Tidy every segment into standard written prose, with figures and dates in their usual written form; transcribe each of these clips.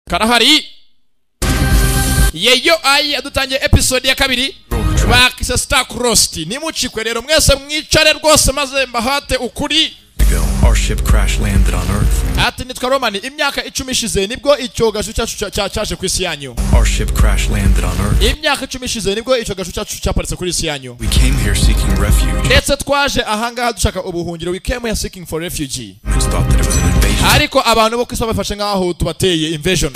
karahari yeyo ayi adutangiye episode ya kabiri bakise Star Crossed nimucikwe rero mwese mwicare rwose maze mbahate ukuri. Our ship crash landed on Earth. Ati nitwa Romani imyaka 10 ishize nibwo icyogasho cyaje ku isi yanyu. Our ship crash landed on Earth. Imyaka 10 ishize nibwo icyogasho cyaparitse kuri isi yanyu. We came here seeking refuge. Ndetse twaje ahangaha dushaka ubuhungiro. We came here seeking for refuge. Thought that it was an invasion. Ariko abantu bo kwisi bafashe ngaho tubateye invasion.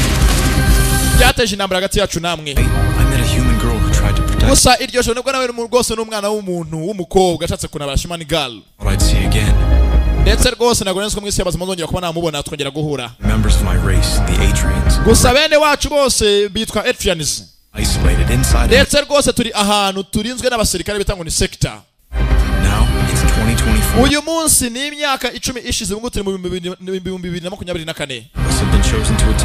Byateje intambara hagati yacu namwe. I met a human girl who tried to protect. Gusa iryo joro nibwo nawe rwose n'umwana w'umuntu w'umukobwa ashatse kunabara human girl. I'd see again. Ndetse rwose nagoneze ko mwisi y'abazima nzongera kuba namubona twongera guhura. Members of my race, the Adrians. Gusa bene wacu bose bitwa Adrians. Isolated inside. Ndetse rwose turi ahantu turinzwe n'abasirikare bitangwa ni sector. Now it's 2024. Uyu munsi ni imyaka 10 ishize ngo turi mu 2024.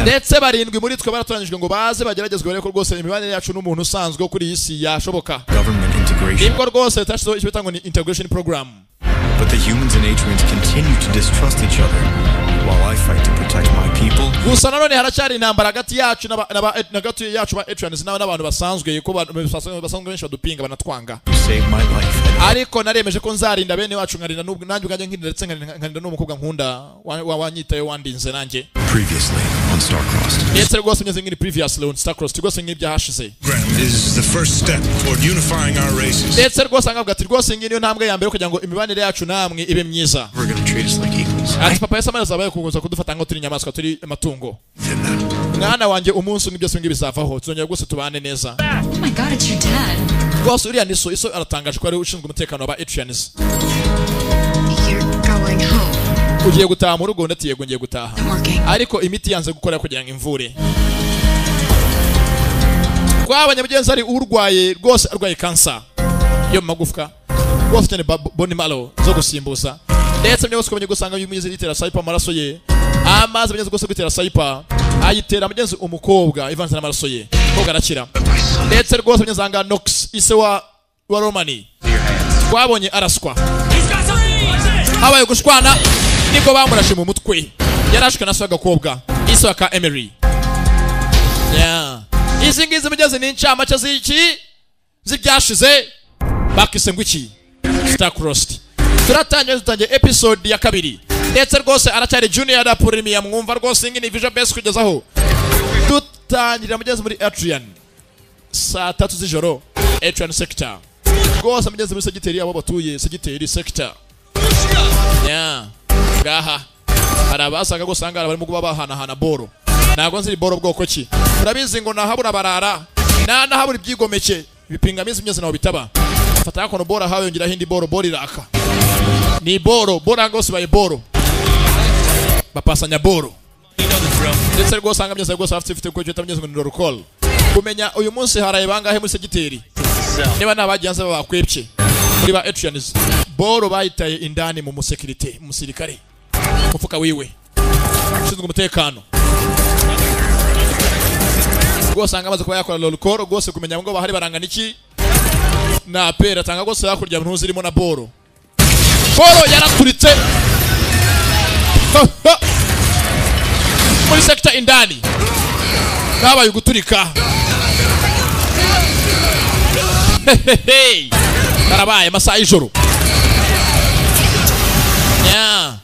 Ndetse barindwi muri twe baratoranyijwe ngo baze bageragezwe bareko rwose imibanire yacu n'umuntu usanzwe kuri isi yashoboka. Government integration. Nibwo rwose tashizo icyo bitangwa ni integration program. But the humans and Adrians continue to distrust each other while I fight to protect my people. Gusa nanone haracyari intambara hagati yacu n'abagati yacu ba Adrians n'abantu basanzwe ko basanzwe benshi badupinga banatwanga. You saved my life. Ariko naremeje ko nzarinda bene wacu nkarinda n'ubwo nanjye ubwanjye ndetse nkarinda n'umukobwa nkunda wanyitaye wandinze nanjye. Previously on Star Crossed. Ndetse rwose nyeze ngiri previously on Star Crossed rwose nk'ibyahashize. Is the first step toward unifying our races. Ndetse rwose ngavuga ati rwose ngiyo ntambwe ya mbere kugira ngo imibanire yacu namwe ibe myiza. We're going to treat us like equals. Ati papa yasamaze zabaye kuguza kudufata ngo turi inyamaswa turi amatungo. Mwana wanjye umunsi umwe byose ngibizavaho tuzongera rwose tubane neza. Oh my god, it's your dad. Rwose uriya niso iso aratangaje ko ari ushinzwe umutekano wa Adrians. You're going home. Ugiye gutaha mu rugo ndatiye ngiye gutaha. Ariko imiti yanze gukora kugira ngo imvure. Kwa abanyamugenzi ari urwaye rwose arwaye cancer yo magufwa. Rwose cyane bone marrow zo gusimbuza. Ndetse mwe bose gusanga y'umuyizi litera saipa amaraso ye. Amazi abanyazi gose gutera saipa ayitera mugenzi umukobwa ivanze n'amaraso ye. Koga arakira. Ndetse rwose abanyazi Nox ise wa Romani. Twabonye araswa. Habaye gushwana niko bamurashe mu mutwe. Yarashwe na swaga kobwa. Ise wa ka Emery. Yeah. Izi ngizi mugeze n'incamace z'iki zibyashize bakise ngwiki Star Crossed. Turatanye episode ya kabiri. Ndetse rwose aracyari junior da premium mwumva rwose ngini vision base kugezaho. Tutangira mugeze muri Adrian. Saa 3 z'ijoro Adrian sector. Rwose mugeze muri segiteri abo batuye segiteri sector. Yeah. Gaha. Arabasaga gusanga bari mu kuba bahana boro. Nago nziri boro bwoko ki. Urabizi ngo nahabura barara. Nahabura ibyigomeke. Bipingamizi myeze naho bitaba. Fata yakono bora hawe yongera hindi boro iraka. Ni boro ngose baye boro. Bapasanya boro. Ndetse rwose anga myeze rwose afite ko cyeta myeze ngo ni recall. Kumenya uyu munsi haraye bangahe muri segiteri. Niba nabagiyanze bakwepye. Muri ba Adrians. Boro bayitaye indani mu security, mu musirikare. Mufuka wiwe. Ushinzwe umutekano. Rwose anga amaze kuba yakora roll call rwose kumenya ngo bahari barangana iki. Na pera tanga rwose yakurya abantu zirimo na boro. Boro yaraturitse. Muri sector indani. Nabaye guturika. Karabaye masaha y'ijoro. Yeah.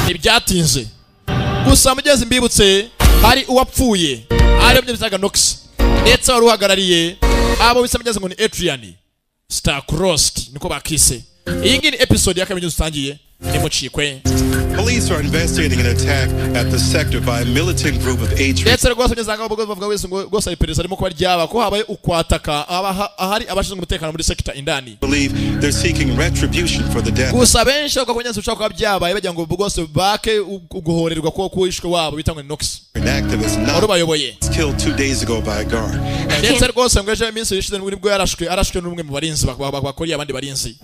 Nibyatinze. Gusa mugeze mbibutse hari uwapfuye. Ari byo Nox. Ndetse wari uhagarariye abo bisamugeze ngo ni Adrian. Star Crossed niko bakise. Iyi ngini episode ya kabiri dutangiye nimucikwe. Police are investigating an attack at the sector by a militant group of Adrians. Ndetse rwose nyazanga bavuga wese ngo rwose iperereza arimo kuba ryaba ko habaye ukwataka ahari abashinzwe umutekano muri sector indani. Believe they're seeking retribution for the death. Gusa benshi bako kwenye ushaka kwa byabaye bagira ngo rwose bake uguhorerwa ko kuishwe wabo bitangwa Nox. An activist not killed 2 days ago by a guard. Ndetse rwose ngo ejo iminsi yishize nibwo yarashwe n'umwe mu barinzi bakoriye abandi barinzi.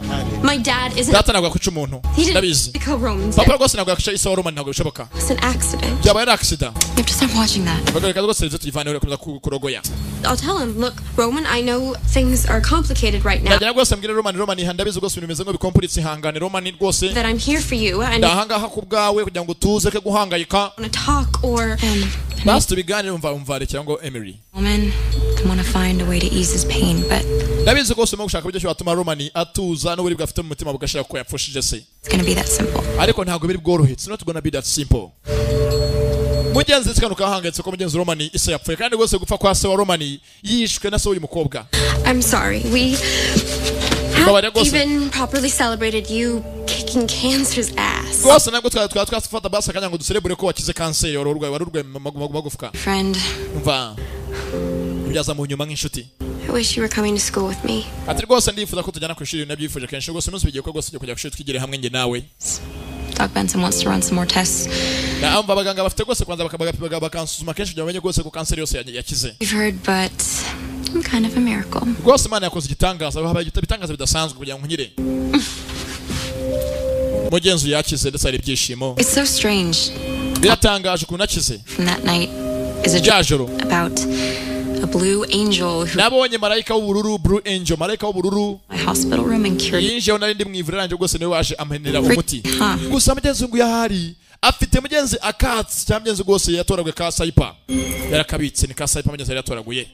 My dad isn't. data ntabwo yakwica umuntu ndabizi Kill Roman's papa death. rwose ntabwo yakwica ise wa Roman ntabwo bishoboka It's an accident. byaba ari accident You have to stop watching that. bagareka rwose rero tuyivane urakomeza kurogoya I'll tell him, look, Roman, I know things are complicated right now. ndagira rwose mbwira Roman ndabizi rwose ibintu bimeze ngo bikomplitse ihangane Roman rwose That I'm here for you and I ndahangaha ku bwawe kugira ngo tuze ke guhangayika want to talk or basi tubiganire umva rekera ngo Emery Roman, I want to find a way to ease his pain, but ndabizi rwose mo gushaka uburyo cyatuma Roman atuza n'uburibwe afite mu mutima bugashira ko yapfushije se it's going to be that simple. ariko ntabwo biri bworohe it's not gonna be that simple mugenzi tsikanuka hangetse ko mugenzi Roman ise yapfuye kandi rwose gupfa kwa se wa Roman yishwe na se uyu mukobwa I'm sorry. We Mbabarira haven't rwose even properly celebrated you kicking cancer's ass. rwose nabwo twafata basi akanya ngo duserebure ko wakize kanseri wari urwaye magufwa Friend, umva ibyaza mu nyuma nk'inshuti I wish you were coming to school with me. ati rwose ndifuza ko tujyana ku ishuri nabyifuje kenshi rwose umunsi bigiye ko rwose kujya ku ishuri twigire hamwe nge nawe Doc Benson wants to run some more tests. umva abaganga bafite rwose kwanza bakansuzuma kenshi kugira ngo bamenye rwose ko kanseri yose yakize You've heard, but I'm kind of a miracle. rwose Imana yakoze igitangaza habaye ibitangaza bidasanzwe kugira ngo nkire mugenzi yakize ndetse hari ibyishimo It's so strange. biratangaje ukuntu akize From that night is a rya joro about a blue angel who nabonye marayika w'ubururu blue angel marayika w'ubururu my hospital room and cured yinjiyeho nari ndi mu ivuriro ryanjye rwose niwe waje amuhenera Freak, umuti huh? gusa mugenzi ngo yahari afite mugenzi akatsi cyangwa mugenzi rwose yatoraguye ka saipa yarakabitse ni ka saipa mugenzi yari yatoraguye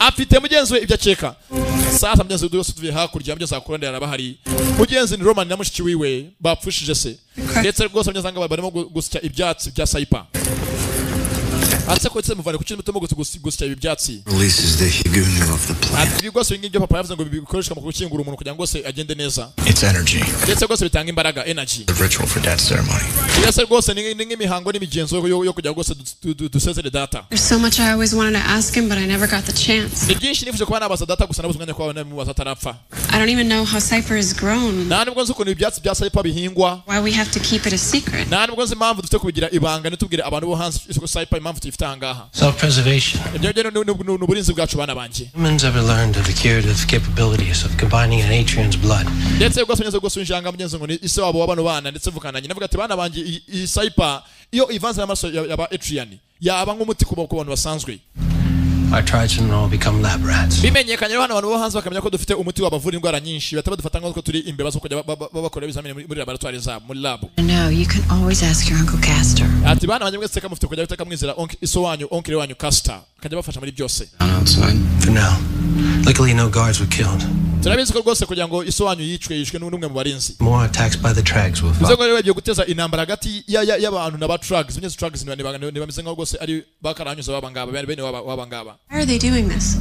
afite mugenzi we ibyo akeka sasa mugenzi rwose tuvuye hakurya mugenzi akurondera arabahari mugenzi ni Roman na mushiki wiwe bapfushije se ndetse rwose mugenzi ngo barimo gusya ibyatsi bya saipa atse ko tse muvane ku kintu mutomo gusya ibi byatsi Releases the higunu of the plant. ati rwose ibingi byo papa yavuze ngo bikoreshwa mu gukingura umuntu kugira ngo se agende neza It's energy. ndetse rwose bitanga imbaraga energy The ritual for dad's ceremony. ndetse rwose ni nk'imihango n'imigenzo yo kugira ngo se dusezere data There's so much I always wanted to ask him, but I never got the chance. ni byinshi nifuje kuba nabaza data gusa nabuze umwanya kuba namubaza atarapfa I don't even know how Cypher is grown, nta nubwo nzi ukuntu ibyatsi bya saipa bihingwa why we have to keep it a secret. nta nubwo nzi impamvu dufite kubigira ibanga ntitubwire abantu bo hanze isuku saipa impamvu tuyifite ahangaha Self-preservation. ibyo ni uburinzi bwacu bana banje Humans ever learned of the curative capabilities of combining an Atrian's blood? ndetse rwose mugenzi rwose winjanga mugenzi ngo ni ise wabo w'abano bana ndetse mvukana nyina avuga ati bana banje iyi saipa iyo ivanze n'amaraso yaba Atrian yaba nk'umuti ku bantu basanzwe Our tribes will all become lab rats. bimenyekanye hano abantu bo hanze bakamenya ko dufite umuti wabavura indwara nyinshi bataba dufata nk'uko turi imbeba zo kujya babakora ibizamini muri laboratoire zabo muri lab No, you can always ask your Uncle Castor. ati bana banje mwese kamufite kujya bitaka mwizera iso wanyu onkire wanyu Castor akajya bafasha muri byose Outside. For now. Luckily, no guards were killed. turabizi ko rwose kugira ngo iso wanyu yishwe n'umwe mu barinzi More attacks by the Trags will bivuze follow. ngo rero bagiye guteza intambara hagati y'abantu n'aba Trags bimeze Trags ni bameze nk'aho rwose ari bakaranyuze babangaba bene wabangaba Why are they doing this?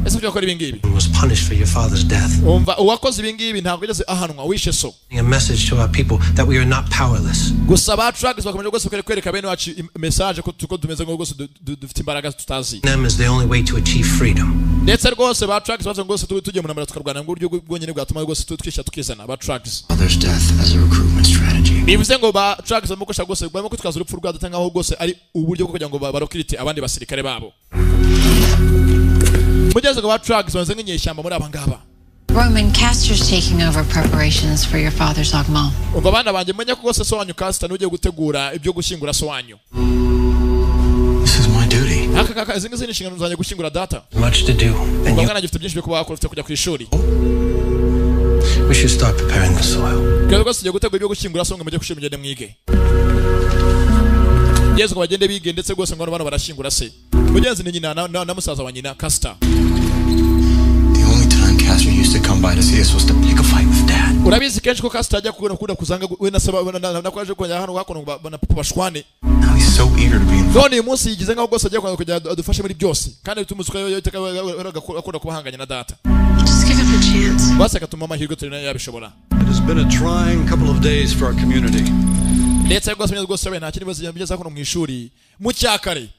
ese kugira ko ibi ngibi Was punished for your father's death. umva uwakoze ibi ngibi ntabwo yigeze ahanwa wishe so A message to our people that we are not powerless. gusa ba Trags bakomeje rwose kwereka bene wacu message ko tumeze nk'aho rwose dufite imbaraga tutazi Them is the only way to achieve freedom. ndetse rwose ba Trags bavuze ngo rwose tujye mu ntambara tukarwana ngo uburyo bwonyine bwatuma rwose twishyira tukizana ba Trags Father's death as a recruitment strategy. bivuze ngo ba Trags barimo gukoresha rwose barimo kwitwaza urupfu rwa data nk'aho rwose ari uburyo bwo kugira ngo barokirite abandi basirikare babo mugenzi ngo ba Trags bameze nk'inyeshyamba muri aba ngaba Roman Castor's taking over preparations for your father's agma. umva abana banjye menya ko rwose so wanyu Castor ugiye gutegura ibyo gushyingura so wanyu This is my duty. aka izi ngizi ni inshingano zanjye gushyingura data Much to do. And umva you, mwana gifite byinshi byo kuba wakora ufite kujya ku ishuri we should start preparing the soil. rero rwose ugiye gutegura ibyo gushyingura so ngo mujye ku ishuri mugende mwige mugenzi ngo bagende bige ndetse rwose ngo bano barashyingura se mugenzi ni nyina na musaza wa nyina Castor The only time Castor used to come by to see us was to pick a fight with Dad. urabizi kenshi ko Castor ajya kukunda kuzanga we na saba na kwaje kujya hano hakono na papa bashwane Now he's so eager to be involved. none uyu munsi yigize nkaho rwose agiye kujya adufashe muri byose kandi tumusuka akunda kubahanganya na data Just give him a chance. basi akatuma amahirwe turi nayo yabishobora It has been a trying couple of days for our community. ndetse rwose rwose nta kindi bibazo bigeze hano mu ishuri mu cyakare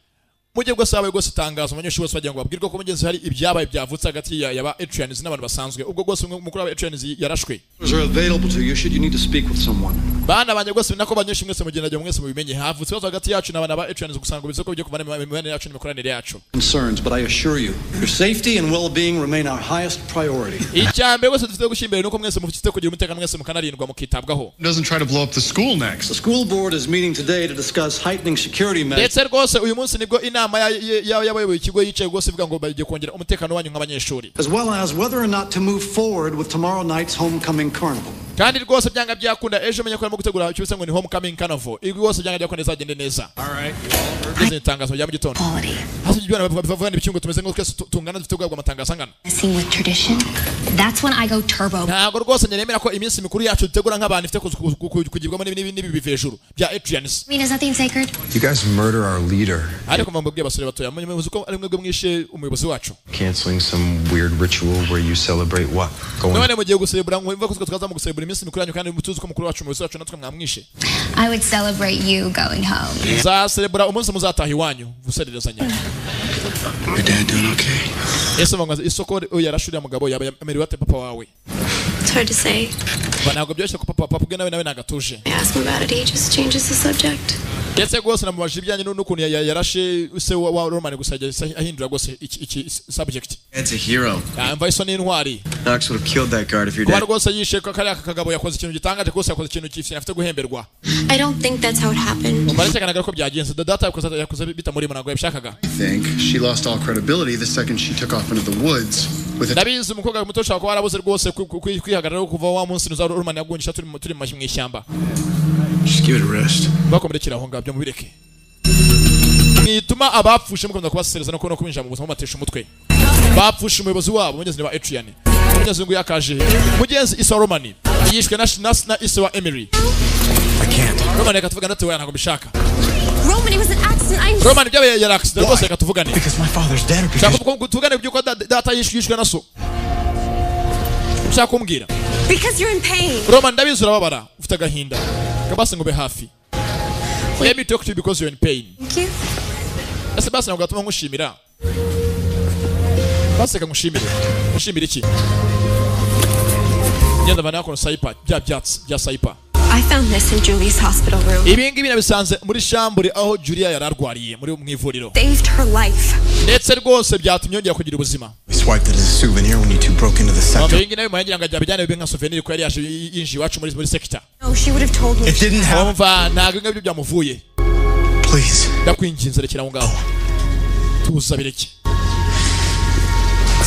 mujye rwose habaye rwose itangazo abanyeshuri bose bagira ngo babwirwe ko mugenzi hari ibyabaye byavutse hagati y'aba Atrians n'abantu basanzwe ubwo rwose umukuru w'aba Atrians yarashwe. Are available to you should you need to speak with someone. bana banje rwose nako banyesha mwese mugenda mwese mubimenye havutse ikibazo hagati yacu n'abana ba Etrians gusanga bizo ko byo kuvana imibanire yacu n'imikoranire yacu. Concerns, but I assure you, your safety and well-being remain our highest priority. Icyambe rwose dufite gushimbira nuko mwese mufite kugira umutekano mwese mukanarindwa mukitabwaho. Doesn't try to blow up the school next. The school board is meeting today to discuss heightening security measures. Ndetse rwose uyu munsi nibwo inama y'abayoboye ikigo yicaye rwose ivuga ngo bagiye kongera umutekano wanyu nk'abanyeshuri. As well as whether or not to move forward with tomorrow night's homecoming carnival. Kandi rwose byanga byakunda ejo menye ko arimo gutegura cyose ngo ni homecoming carnival. Ibi rwose byanga byakunda izagende neza. All right. Izi tangazo ya mu gitondo. Hasi byibana bavuga n'ibicyungo tumeze ngo twese tungana dufite gwagwa amatangazo angana. Messing with tradition. That's when I go turbo. Ntabwo rwose nyemera ko iminsi mikuru yacu dutegura nk'abantu ifite kugirwamo n'ibindi bivejuru bya Etrians. I mean, is nothing sacred? You guys murder our leader. Ariko mbabwiye basore batoya muzi ko ari mwebwe mwishe umuyobozi wacu. Canceling some weird ritual where you celebrate what? None mugiye guselebra ngo imva ko twaza mu guselebra iminsi mikuru yanyu kandi mutuzi ko mukuru wacu umuyobozi wacu natwe mwamwishe. I would celebrate you going home. Za celebra umunsi muzataha iwanyu gusererezanya. Your dad doing okay? Ese mwangaza isoko yarashuriya mugabo yaba ameriwe ate papa wawe. It's hard to say. Banago byose ko papa bwe nawe nagatuje. I ask him about it, he just changes the subject. Ndetse rwose namubajije ibijyanye n'ukuntu yarashe se wa Roman gusa ahindura rwose iki subject. It's a hero. Amva iso n'intwari. Knox would have killed that guard if your Kuba dad. rwose yishe ko kariya kagabo yakoze ikintu gitangaje rwose yakoze ikintu cyifite afite guhemberwa. I don't think that's how it happened. Baracyakanaga ko byagenze. Data yakoze bita muri ntabwo yabishakaga. I think she lost all credibility the second she took off into the woods with a Ndabizi umukobwa muto ushaka ko warabuze rwose kwihagarara kuva wa munsi nuza Roman yagunisha turi mu ishyamba. Just give it a rest. Bakomerekera aho ngabyo mubireke. Mwituma abapfushe mukunda kubasereza no kubinjira mu buzima batesha umutwe. Bapfushe umuyobozi wabo mugeze ba Etrian. Mugeze ngo yakaje. Mugenzi Isa Roman yishwe na Isa wa Emery. I can't. Roman yakatuvuga ndatwe ntabwo bishaka. Roman, it was an accident. I'm Roman byabaye yari accident rwose yakatuvugane. Because my father's dead or Shaka because kutuvugane byuko data yishwe na so. Shaka kumbwira. because you're in pain. Roman ndabizi urababara ufite agahinda. Kabase ngo be hafi. Let me talk to you because you're in pain. Thank you. Ese basi ntabwo gatuma nkushimira. Basi kangushimire. Mushimire iki? Ngenda bana ko Saipa bya Saipa. I found this in Julie's hospital room. Ibi ngibi nabisanze muri shambure aho Julia yararwariye muri mwivuriro. Saved her life. Ndetse rwose byatumye yongera kugira ubuzima. we swiped it as a souvenir when you two broke into the sector. Ibi ngibi nayo mayangira ngo ajyabijyane bibe nka souvenir ko yari yaje yinji iwacu muri sector. No, she would have told me. It didn't happen. Umva ntabwo ngabyo byamuvuye. Please. Ndakwinginze rekera aho ngaho. Tuzabireke.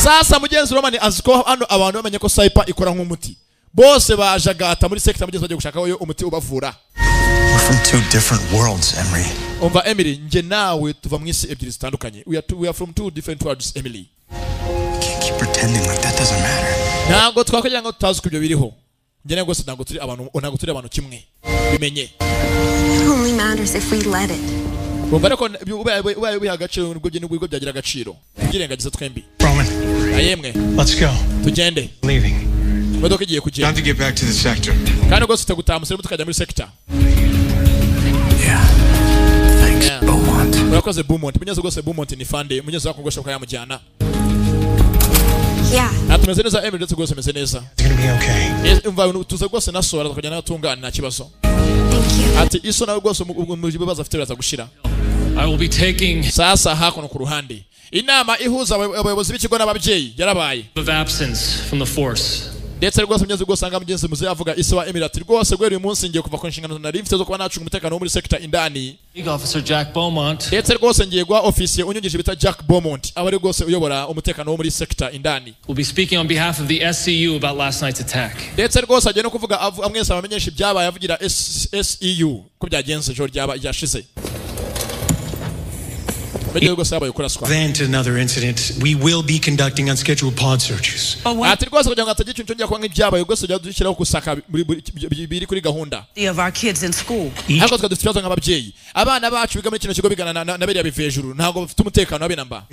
Sasa mugenzi Roman aziko hano abantu bamenye ko Saipa ikora nk'umuti. Bose bajagata muri sector mugenzi bagiye gushaka yo umuti ubavura. We're from two different worlds, Emery. Umva Emily nje nawe tuva mu isi ebyiri zitandukanye. We are from two different worlds, Emily. Can't keep pretending like that doesn't matter. Ntabwo twakagira ngo tutazi ko ibyo biriho. Nge ntabwo ntabwo turi abantu kimwe. Bimenye. It only matters if we let it. Umva ariko ubaye wiha agaciro nubwo byagira agaciro. Ngirengagiza twembi. Roman, Ayemwe. let's go. Tugende. Leaving. Modoka igiye kugenda. Time to get back to the sector. Kandi rwose tutagutaha musore tukajya muri sector. Yeah. Thanks, Beaumont. Murakoze Beaumont. Munyeze rwose Beaumont ni fande. Munyeze wako ngosha kayamujyana. Yeah. Natumeze neza Emily ndetse rwose meze neza. It's gonna be okay. Umva tuze rwose nasora tukajyana natungana nta kibazo. Thank you. Ati iso nawe rwose mu bibazo afite biraza gushira. I will be taking Sasa hakuno ku ruhande. Inama ihuza abayobozi b'ikigo n'ababyeyi yarabaye. of absence from the force. Ndetse rwose mugenzi rwose anga mugenzi muze avuga Isa wa Emirati rwose gwera uyu munsi ngiye kuva ku nshingano na rifite zo kuba nacunga umutekano wo muri sector indani. League Officer Jack Beaumont Ndetse rwose ngiye gwa officier unyungije bita Jack Beaumont abari rwose uyobora umutekano wo muri sector indani. will be speaking on behalf of the SEU about last night's attack. Ndetse rwose agiye no kuvuga amwese abamenyesha ibyabaye avugira SEU ko byagenze ejo ryashize. Then to another incident, we will be conducting unscheduled pod searches. Ati rwose kugira ngo atagiye cyongera kwa nk'ibyabaye rwose bya dushyiraho kusaka biri kuri gahunda. Of our kids in school. Ariko twari dufite nk'ababyeyi. Abana bacu biga muri kino kigo bigana na biriya bivejuru ntabwo bafite umutekano wabe namba.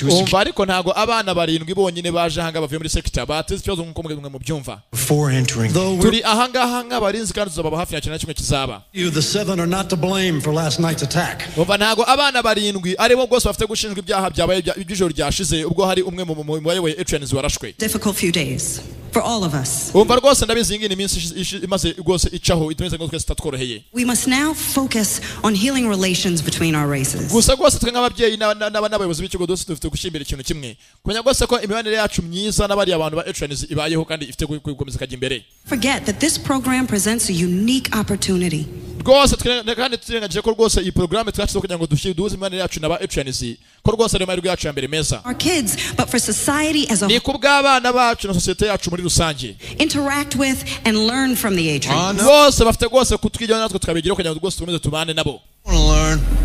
Umva ariko ntabwo abana barindwi bonyine baje hanga bavuye muri sector bateze ikibazo nk'uko mwe mu byumva. Before entering. Turi ahanga nk'abarinzi kandi tuzaba hafi ya kintu kimwe kizaba. You the seven are not to blame for last night's attack. Umva ntabwo abana barindwi aribo rwose bafite gushinjwa ibyaha byabaye by'ijoro ryashize ubwo hari umwe mu bayoboye Etrians warashwe. Difficult few days. for all of us. umva rwose ndabizi ngini iminsi imaze rwose icaho itumeze ngo twese tatworoheye. We must now focus on healing relations between our races. gusa rwose twe nk'ababyeyi n'abayobozi b'ikigo dose dufite gushimbira ikintu kimwe kumenya rwose ko imibanire yacu myiza n'abari abantu ba Etrans ibayeho kandi ifite gukomeza kajya imbere. Forget that this program presents a unique opportunity. rwose kandi turengagije ko rwose iyi program twashize kugira ngo duhuze imibanire yacu n'aba Etrans ko rwose ari amahirwe yacu ya mbere meza. Our kids, but for society as a ni kubw'abana bacu na societe yacu muri rusange. Interact with and learn from the Etrans. rwose bafite rwose kutwigira natwe tukabigira kugira ngo rwose tukomeze tubane nabo.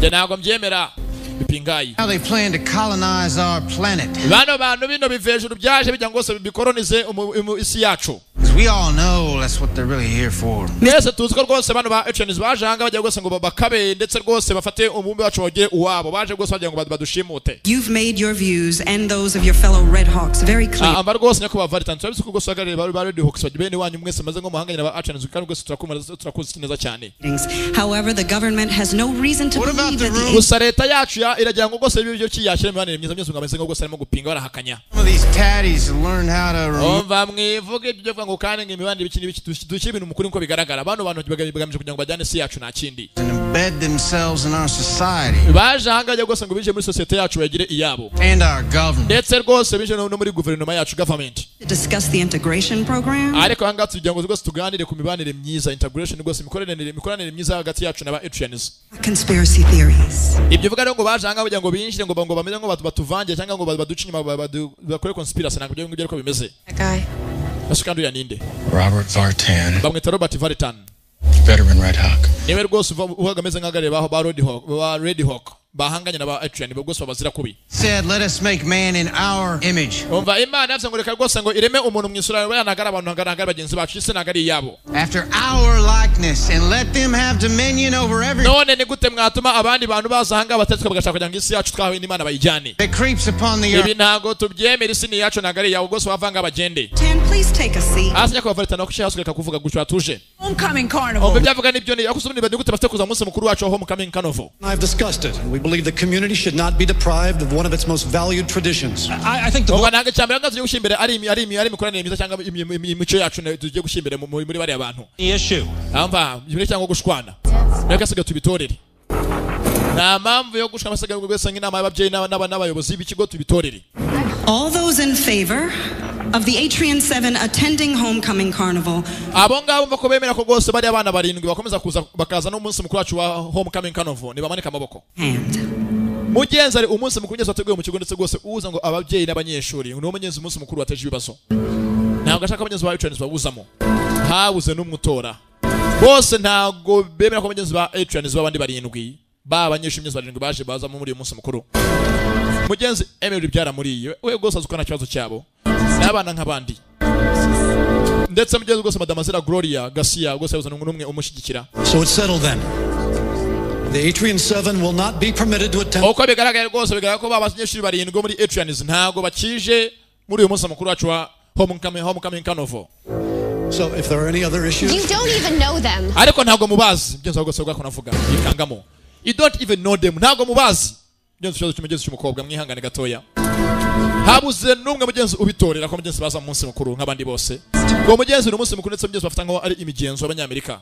ntabwo mbyemera bipingayi. How they plan to colonize our planet. bano bantu bino bivejuru byaje bijya ngo se bikolonize isi yacu. We all know that's what they're really here for. Mwese tuzi ko rwose bano ba Etrans baje hanga bajya rwose ngo bakabe ndetse rwose bafate umubumbe wacu bagire uwabo baje rwose bagira ngo badushimute. You've made your views and those of your fellow Red Hawks very clear. amba rwose nyako bavaritan turabizi ko rwose agarire ba Red Hawks bene wanyu mwese maze ngo muhanganye na ba Etrans kandi rwose turakuzi neza cyane. However, the government has no reason to believe that the gusa leta yacu iragira ngo rwose ibyo kiyashyira imibanire myiza byose ngo ameze ngo rwose arimo gupinga barahakanya. Some of these tatties learn how to umva mwivuge ibyo ngo kandi ngo imibanire biki n'ibiki dushyira ibintu mukuri nko bigaragara abantu bagamije kugira ngo bajyane si yacu nta kindi. embed themselves in our society. baje hanga ajya rwose ngo bije muri societe yacu bagire iyabo. And our government. ndetse rwose bije no muri guverinoma yacu government. Discuss the integration program. ariko hanga tugira ngo rwose tuganire ku mibanire myiza integration rwose imikoranire myiza hagati yacu n'aba Etrans. Conspiracy theories. ibyo vuga ngo baje hanga bagira ngo binjire ngo bameze ngo batuvange cyangwa ngo baduce inyuma bakore conspiracy ntabwo byo ngibyo ko bimeze. Guy. Basukandu ya ninde? Robert Vartan. bamwita Robert Vartan. Veteran Red Hawk. niwe rwose uhagameze nk'agare baho ba Red Hawk bahanganye n'aba Etrans rwose babazira kubi. Said let us make man in our image. umva imana yavuze ngo reka rwose ngo ireme umuntu mu isura yawe yanagara abantu nagara bagenzi bacu ise nagari yabo. After our likeness and let them have dominion over every. none ni gute mwatuma abandi bantu baza hanga batatwe bagashaka kugira ngo isi yacu twahawe n'Imana bayijyane. It creeps upon the earth. ibi ntago tubyemera isi ni yacu nagari yawe rwose bavanga bagende. Please take a seat. asya ko bavarita no kushaka kuvuga gutyo atuje. Homecoming carnival. umva byavuga nibyo ni akusubira ni gute bafite kuza munsi mukuru wacu wa homecoming carnival. I've discussed it, and we believe the community should not be deprived of one of its most valued traditions. I think the ntabwo cyambere ngazo gushimbira ari imikoranire myiza cyangwa imico yacu tugiye gushimbira muri bari abantu. issue. Amva ibyo cyangwa gushwana. reka siga tubitorere. nta mpamvu yo gushwana basiga rwese nk'inama y'ababyeyi n'abayobozi b'ikigo tubitorere. All those in favor of the Atrian 7 attending homecoming carnival. abo ngabo bako bemera ko rwose bari abana barindwi bakomeza kuza bakaza no munsi mukuru wacu wa homecoming carnival ni bamanika amaboko. mugenzi ari umunsi mukuru ngeze wateguye mu kigo ndetse rwose uza ngo ababyeyi n'abanyeshuri ni umugenzi umunsi mukuru wateje ibibazo. ntabwo ashaka abagenzi ba Etrans babuzamo. habuze n'umwutora. bose ntabwo bemera ko abagenzi ba Etrans babandi barindwi abanyeshuri barindwi baje baza muri uyu munsi mukuru. mugenzi Emily byara muri iyo we rwose azukana kibazo cyabo n'abana nk'abandi. ndetse mugenzi rwose Madame Zera Gloria Garcia rwose yabuze n'umwe umushyigikira. So it's settled then. The Atrian 7 will not be permitted to attend. uko bigaragara rwose bigaragara ko abanyeshuri barindwi muri Etrans ntabwo bakije muri uyu munsi mukuru wacu wa homecoming carnival. So if there are any other issues. You don't even know them. ariko ntabwo mubazi mugenzi rwose bwako navuga yikangamo. You don't even know them. ntabwo mubazi. mugenzi cy'umukobwa mwihangane gatoya. habuze n'umwe mugenzi ubitorera ko mugenzi baza mu munsi mukuru nk'abandi bose. ngo mugenzi n'umunsi mukuru ndetse mugenzi bafata ngo ari imigenzo y'abanyamerika.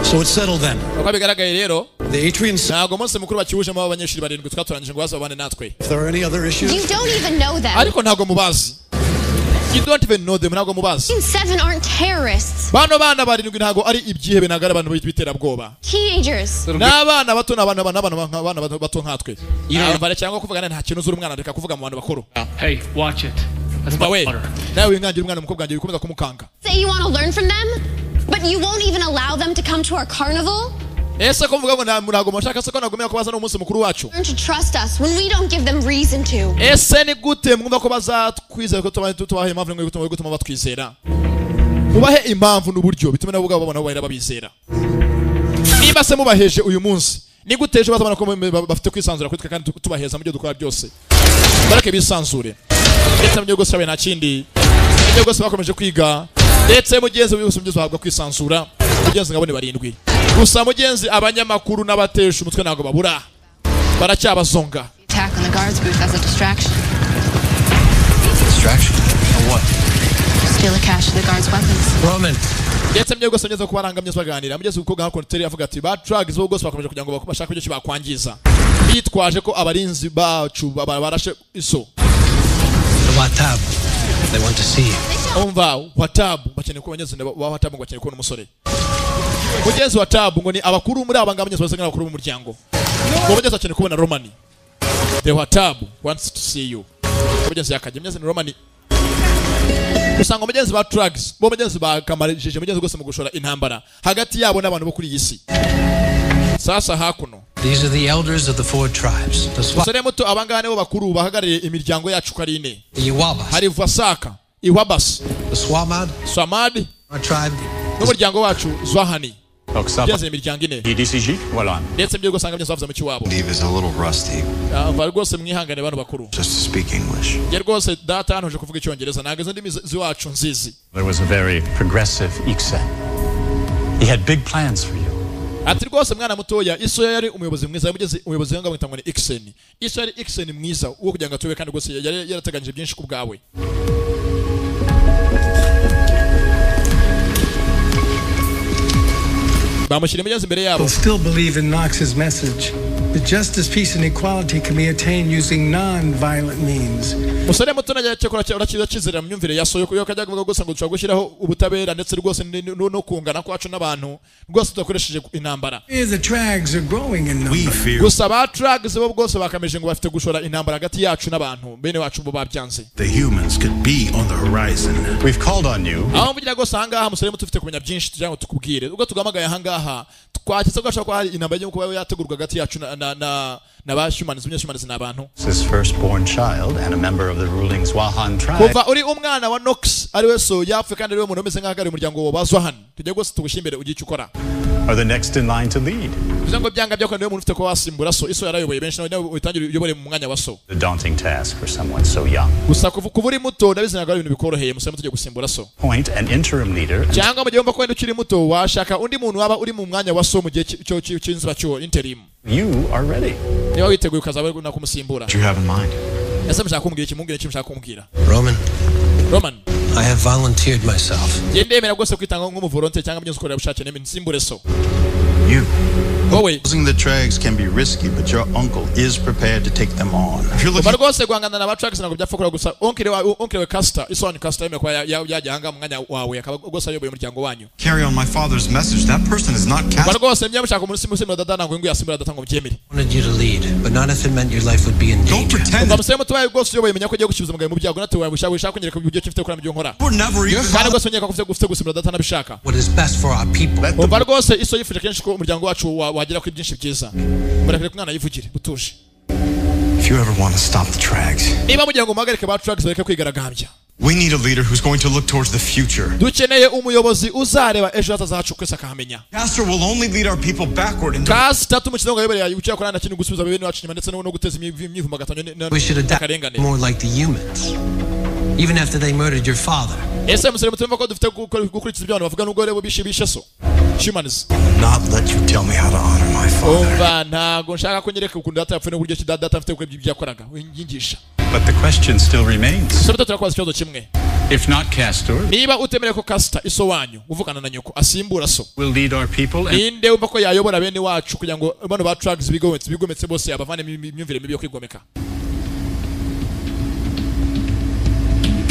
So it's settled then. uko bigaragaye rero The Atrian 7. ntabwo umunsi mukuru bakiwujemo abanyeshuri barindwi twatoranyije ngo baze babane natwe. If there are any other issues. You don't even know them. ariko ntabwo mubazi. You don't even know them. ntabwo mubazi. You 7 aren't terrorists. bano bana barindwi ntabwo ari ibyihebe ntabwo ari abantu b'iterabwoba. Teenagers. n'abana bato n'abana bato nkatwe. yamvara cyangwa kuvuga nta kintu uzura umwana reka kuvuga mu bantu bakuru. Hey, watch it. That's my my water. nawe wingangira umwana umukobwa wanjye bikomeza kumukanga. Say you want to learn from them, but you won't even allow them to come to our carnival? ese ko mvuga ngo ntabwo mushaka se ko nagomera ko baza no munsi mukuru wacu. Learn to trust us when we don't give them reason to. ese ni gute mwumva ko bazatwizera ko tubahe impamvu ngo gutuma batwizera. mubahe impamvu n'uburyo bituma nabo babona bo bahera babizera. niba se mubaheje uyu munsi ni gute ejo bazabona ko bafite kwisanzura kuri twe kandi tubaheza mu byo dukora byose. barake bisanzure. ndetse mu byo gose nta kindi. ibyo gose bakomeje kwiga. ndetse mugenzi wese mu byo bahabwa kwisansura. mugenzi ngabone barindwi. gusa mugenzi abanyamakuru n'abatesha umutwe ntago babura. baracyabazonga. Attack on the guards booth as a distraction. Distraction? Or what? steal the cache of the guards' weapons. Roman. Ndetse mye rwose neza ko barangamye baganira mugeze ukobwa hako teri avuga ati ba drugs bo rwose bakomeje kugira ngo bashaka ibyo bakwangiza bitwaje ko abarinzi bacu barashe iso Watab. They want to see you. Umva Watab bakeneye ko banyeze wa Watab ngo bakeneye ko umusore mugeze Watab ngo ni abakuru muri abangamye bose nk'abakuru mu muryango ngo bageze akeneye kubona Romani. The Watab wants to see you. Mugeze yakajye mugeze ni Romani. Usanga umugenzi ba drugs bo mugenzi bakamarije mugenzi gose mu gushora intambara hagati yabo n'abantu bo kuri iyi si. Sasa hakuno These are the elders of the 4 tribes. Musore muto abangane bo bakuru bahagarariye imiryango yacu karine. Iwabas. Hari Vasaka, Iwabas, Swamad, our tribe. N'umuryango wacu Zwahani. Byaze imiryango ine. DCG, voilà. Ndetse byo gusanga byazavuze mu kiwabo. Dave is a little rusty. Rwose mwihangane bantu bakuru. Just to speak English. Ye rwose data hano je kuvuga icyongereza nagaze ndimi ziwacu nzizi. There was a very progressive Iksen. He had big plans for you. Ati rwose mwana mutoya iso yari umuyobozi mwiza yamugeze umuyobozi wanga mwitangwa ni Iksen. Iso yari Iksen mwiza uwo kugira ngo atobe kandi rwose yari yarateganyije byinshi ku bwawe. Bamushyira mugeze imbere yabo. Still believe in Knox's message. The justice, peace, and equality can be attained using non-violent means. Musore muto najya cyakora urakiza cyizera mu myumvire yaso yo kajya kuvuga gusa ngo dushaka gushyiraho ubutabera ndetse rwose no kungana kwacu n'abantu rwose tudakoresheje intambara. The trags are growing in number. Gusa ba trags bo bwose bakameje ngo bafite gushora intambara hagati yacu n'abantu bene wacu bo babyanze. The humans could be on the horizon. We've called on you. Aho mvugira gusa hangaha musore muto ufite kumenya byinshi tujango tukubwire. Ubwo tugamagaye hangaha twakitse ko ashaka ko hari intambara yo kuba yategurwa hagati yacu na ba humans n'abantu. His firstborn child and a member of the ruling Zwahan tribe. Kuva uri umwana wa Knox ari we so yapfe kandi ari we muntu umeze nk'agari umuryango wa Zwahan. Tujye gose tugushimbere ugiye cyukora. Are the next in line to lead. Bizango byanga byako niwe muntu ufite ko wasimbura so iso yarayoboye benshi nawe utangira uyobore mu mwanya wa so. The daunting task for someone so young. Gusa kuva uri muto ndabizinaga ibintu bikoroheye musore tujye gusimbura so. Point an interim leader. Cyangwa mu gihe umva ko wenda ukiri muto washaka undi muntu waba uri mu mwanya wa so mu gihe cy'inzira cyo interim. You are ready. Niba witeguye ukazaba na kumusimbura. What do you have in mind? Ese mshaka kumbwira iki mungire kimshaka kumbwira. Roman, I have volunteered myself. Yendemera gose kwitanga nk'umuvolontaire cyangwa mbyuzi ukorera bushake neme nsimbure so. You. Wowe. Losing the trags can be risky, but your uncle is prepared to take them on. If you're looking rwose guhangana na batrags ntabwo byapfa gusa oncle we Caster isoni Caster yeme kwa yajya hanga mwanya wawe akaba gose ayoboye umuryango wanyu. Carry on my father's message. That person is not Caster. Rwose myamushaka umuntu simusimura dada nango ngo yasimbura data ngo byemere. Wanted you to lead, but not if it meant your life would be in danger. Don't pretend. Bamusema tubaye gose uyoboye menya ko giye gukibuza mugaye mu byago natwe wabishaka kunyereka ibyo cyifite kora mu byo nkora. Kandi gose nyeka ko ufite gusimbura data nabishaka. What is best for our people. Rwose iso yifuje kenshi ko umuryango wacu wagira ku byinshi byiza. Murekere kumwana yivugire butuje. If you ever want to stop the trags. Niba mugira ngo muhagarike ba trags bareke kwigaragambya. We need a leader who's going to look towards the future. Dukeneye umuyobozi uzareba ejo hazacu kwese akahamenya. Caster will only lead our people backward into. Caster tumukino ngo yebereye uciye korana kintu gusubiza bebe wacu nyuma ndetse no guteza imyivumagatano We should adapt more like the humans. Even after they murdered your father. Ese musore mutumva ko dufite gukurikiza ibyo abantu bavuga nubwo rebo bishe so. Humans. Not let you tell me how to honor my father. Umva ntago nshaka kunyereka ukuntu data yapfuye n'uburyo ki data afite kuri ibyo yakoraga. Wingisha. But the question still remains. So tutakwaza ikibazo kimwe. If not Castor, niba utemere ko Caster iso wanyu uvugana na nyoko asimbura so. Will lead our people. Inde umva ko yayobora bene wacu kugira ngo bano ba trags bigometse bose abavane imyumvire mibi yo kwigomeka.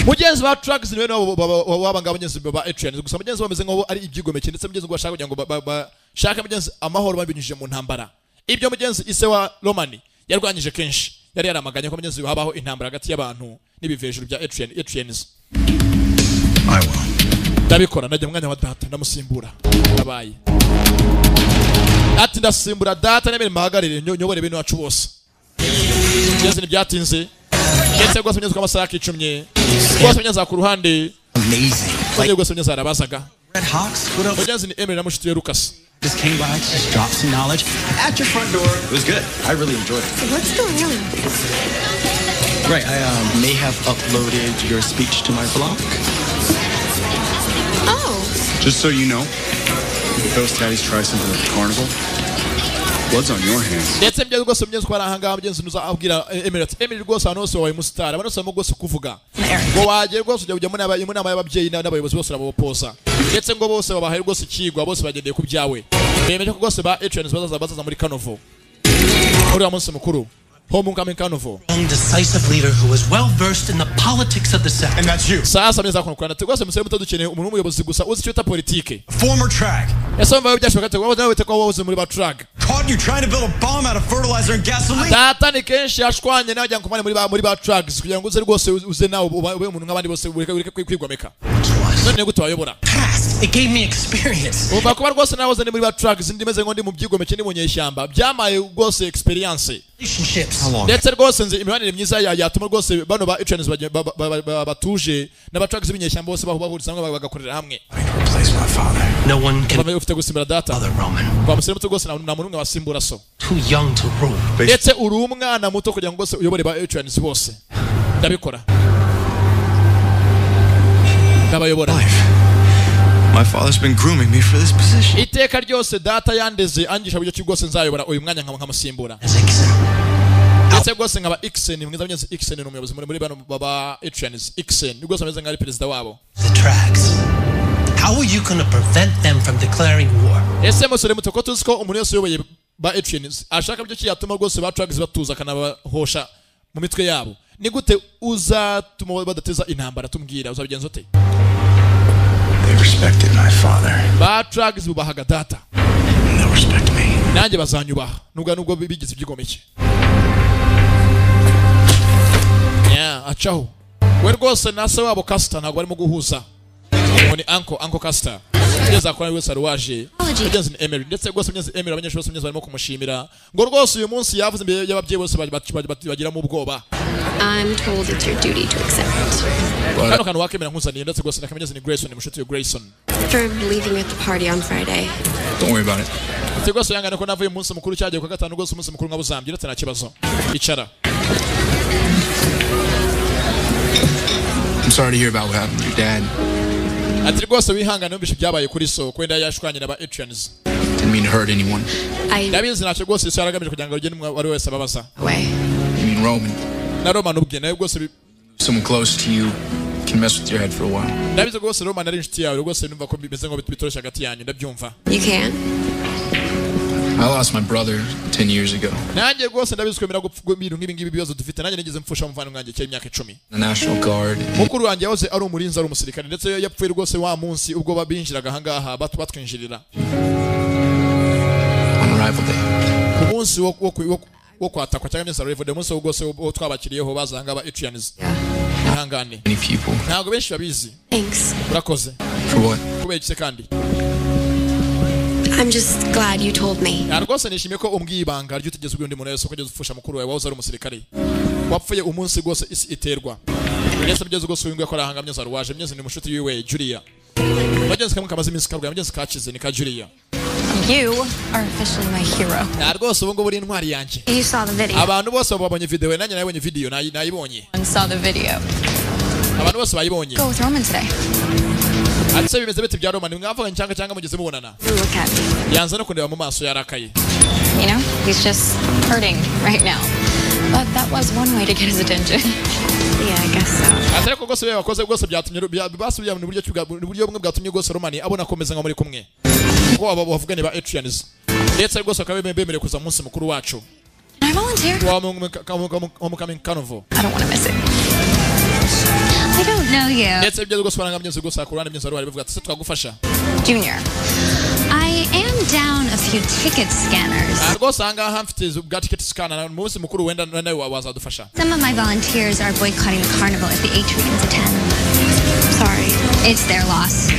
Mugenzi ba trags niwe wabanga abanyenzi ba Atrians gusa mugenzi bameze ngo ari ibyigomeke ndetse mugenzi ngo bashaka kugira ngo shaka mugenzi amahoro babinyujije mu ntambara. Ibyo mugenzi ise wa Romani yarwanyije kenshi yari yaramaganye ko mugenzi habaho intambara hagati y'abantu n'ibivejuru bya Atrians. Ndabikora najya mwanya wa data ndamusimbura nabaye. Ati ndasimbura data nemere mahagarire nyobore bene wacu bose. Mugenzi nibyatinze. Ndetse rwose mugenzi kw'amasaha y'icumye. Rwose mugenzi ku ruhande. Amazing. Rwose mugenzi arabazaga. Red Hawks, what up? Mugenzi ni Emily na mushiti we Lucas. Just came by to just drop some knowledge at your front door. It was good. I really enjoyed it. So what's going on? Right, I may have uploaded your speech to my blog. Oh. Just so you know, Ghost Daddies try something at the carnival. Blood's on your hands. ndetse byo rwose mugeze kwa rahanga mugenzi nuza abwira Emily rwose abantu bose wabaye umustar abantu bose rwose kuvuga ngo wagiye rwose ujya mu nama y'ababyeyi n'abayobozi bose babopoza ndetse ngo bose babahaye rwose ikigwa bose bagendeye ku byawe bemeje ko rwose ba Atrians bazaza muri Carnival uri wa munsi mukuru Homecoming Carnival. Young, decisive leader who was well versed in the politics of the sector. And that's you. Sasa meza kunukwana tegose musere muto dukeneye umuntu w'umuyobozi gusa uzi cyota politike. Former track. Yasomba yo byashoboka te wawe nawe tekwa wawe muri ba track. Caught you trying to build a bomb out of fertilizer and gasoline. Data ni kenshi yashwanye nawe jyanko muri ba tracks kugira ngo uze rwose uze nawe ube umuntu nk'abandi bose ureke kwigomeka. None gute wayobora. It gave me experience. Uba kuba rwose nawe uze muri ba tracks ndimeze ngo ndi mu byigomeke ni mu nyeshyamba. Byamaye rwose experience. Relationships. Ndetse rwose nzi imibanire myiza yatuma rwose bano ba Atrians batuje n'abatracks b'inyeshyamba bose bahuriza hamwe bagakorera hamwe. No one can ufite gusimbura data. Kwa musore muto rwose nta muntu wasimbura so. Too young to rule. Ndetse uri umwana muto kugira ngo rwose uyobore ba Atrians bose. Ndabikora. Ndabayobora. My father's been grooming me for this position. Iteka ryose data yandeze angisha buryo ki rwose nzayobora uyu mwanya nkamusimbura. Ndetse rwose nkaba Ixen mwiza mwenye Ixen ni umuyobozi muri bano baba Atrians. Ixen ni rwose ameze nk'ari perezida wabo. The tracks. How are you going to prevent them from declaring war? Ese musore muto ko tuzi ko umuntu wese uyoboye ba Atrians ashaka byo kiyatuma rwose ba tracks batuza kanabahosha mu mitwe yabo. Ni gute uzatuma badateza intambara tumbwira uzabigenza ute? They respected my father. Ba tracks bubahaga data. They'll respect me. Nanjye bazanyubaha nubwo bigize ibyigomeke. Achaho we rwose nase wabo Caster ntabwo barimo guhuza ni Uncle Caster yeza akora wese arwaje agenzi ni Emily ndetse rwose mwenye Emily abanyeshuri bose mwenye barimo kumushimira ngo rwose uyu munsi yavuze imbere y'ababyeyi bose bagira mu bwoba. I'm told it's your duty to accept. Kano kantu wakemera nkuzaniye ndetse rwose nakamenyeze ni Grayson ni mushuti wa Grayson. For leaving at the party on Friday. Don't worry about it. Ndetse rwose yangana ko navuye umunsi mukuru cyagiye kwa gatanu rwose umunsi mukuru nkabuzambye ndetse nta kibazo. Icara. I'm sorry to hear about what happened to your dad. Ati rwose wihangane ubishe byabaye kuri so kwenda yashwanye na ba Atrians. Didn't mean to hurt anyone. Ndabizi ntacyo rwose isi yaragamije kugira ngo ugende wari wese ababaza. You mean Roman? Na Roman ubwe nawe rwose someone close to you can mess with your head for a while. Ndabizi rwose Roman ari inshuti yawe rwose numva ko bimeze ngo bitoroshye hagati yanyu ndabyumva. You can. I lost my brother 10 years ago. Nanjye rwose ndabizi ko ibintu nk'ibi bibazo dufite nanjye nigeze mfusha umuvana wanjye cy'imyaka 10. The National Guard. Mukuru wanjye yahoze ari umurinzi ari umusirikare ndetse yapfuye rwose wa munsi ubwo babinjiraga ahangaha batwinjirira. On arrival day. Ku munsi wo kwatakwa cyangwa neza arrival day munsi rwose wo twabakiriyeho bazanga ba Atrians. Ihangane. Many people. Ntabwo benshi babizi. Thanks. Urakoze. For what? Kubera iki kandi? I'm just glad you told me. Rwose nishimiye ko umbwiye ibanga ryo tugeze ubwo ndi muntu wese kugeza ufusha mukuru wawe wahoze ari umusirikare. Wapfuye umunsi rwose isi iterwa. Ndetse bigeze rwose wingwe ko arahangamye za ruwaje myenze ni mushuti wiwe Julia. Bagenzi kamwe kamaze iminsi kabwa myenze kakize ni ka Julia. You are officially my hero. Rwose ubu ngo buri intwari yanjye. You saw the video. Abantu bose babonye video nanjye nabonye video nayibonye. I saw the video. Abantu bose bayibonye. Go with Roman today. Atse bimeze bite bya Roman mwavuga cyangwa mugeze mubonana. Look at me. Yanze no kundeba mu maso yarakaye. You know, he's just hurting right now. But that was one way to get his attention. Yeah, I guess so. Atare ko gose bakoze gose byatumye basubiye mu buryo bumwe bwatumye gose Roman abona komeza nka muri kumwe. Ko aba bavugane ba Atrians. Ndetse gose akaba bemereye kuza munsi mukuru wacu. Can I volunteer? Homecoming Carnival. I don't want to miss it. I don't know you. Ndetse byo gose baranga myenze gose akurana myenze ari bivuga ati twagufasha. Junior. I am down a few ticket scanners. Rwose anga hamfite ubwa ticket scanner munsi mukuru wenda nawe wazadufasha. Some of my volunteers are boycotting the carnival if the Atrians attend. Sorry. It's their loss.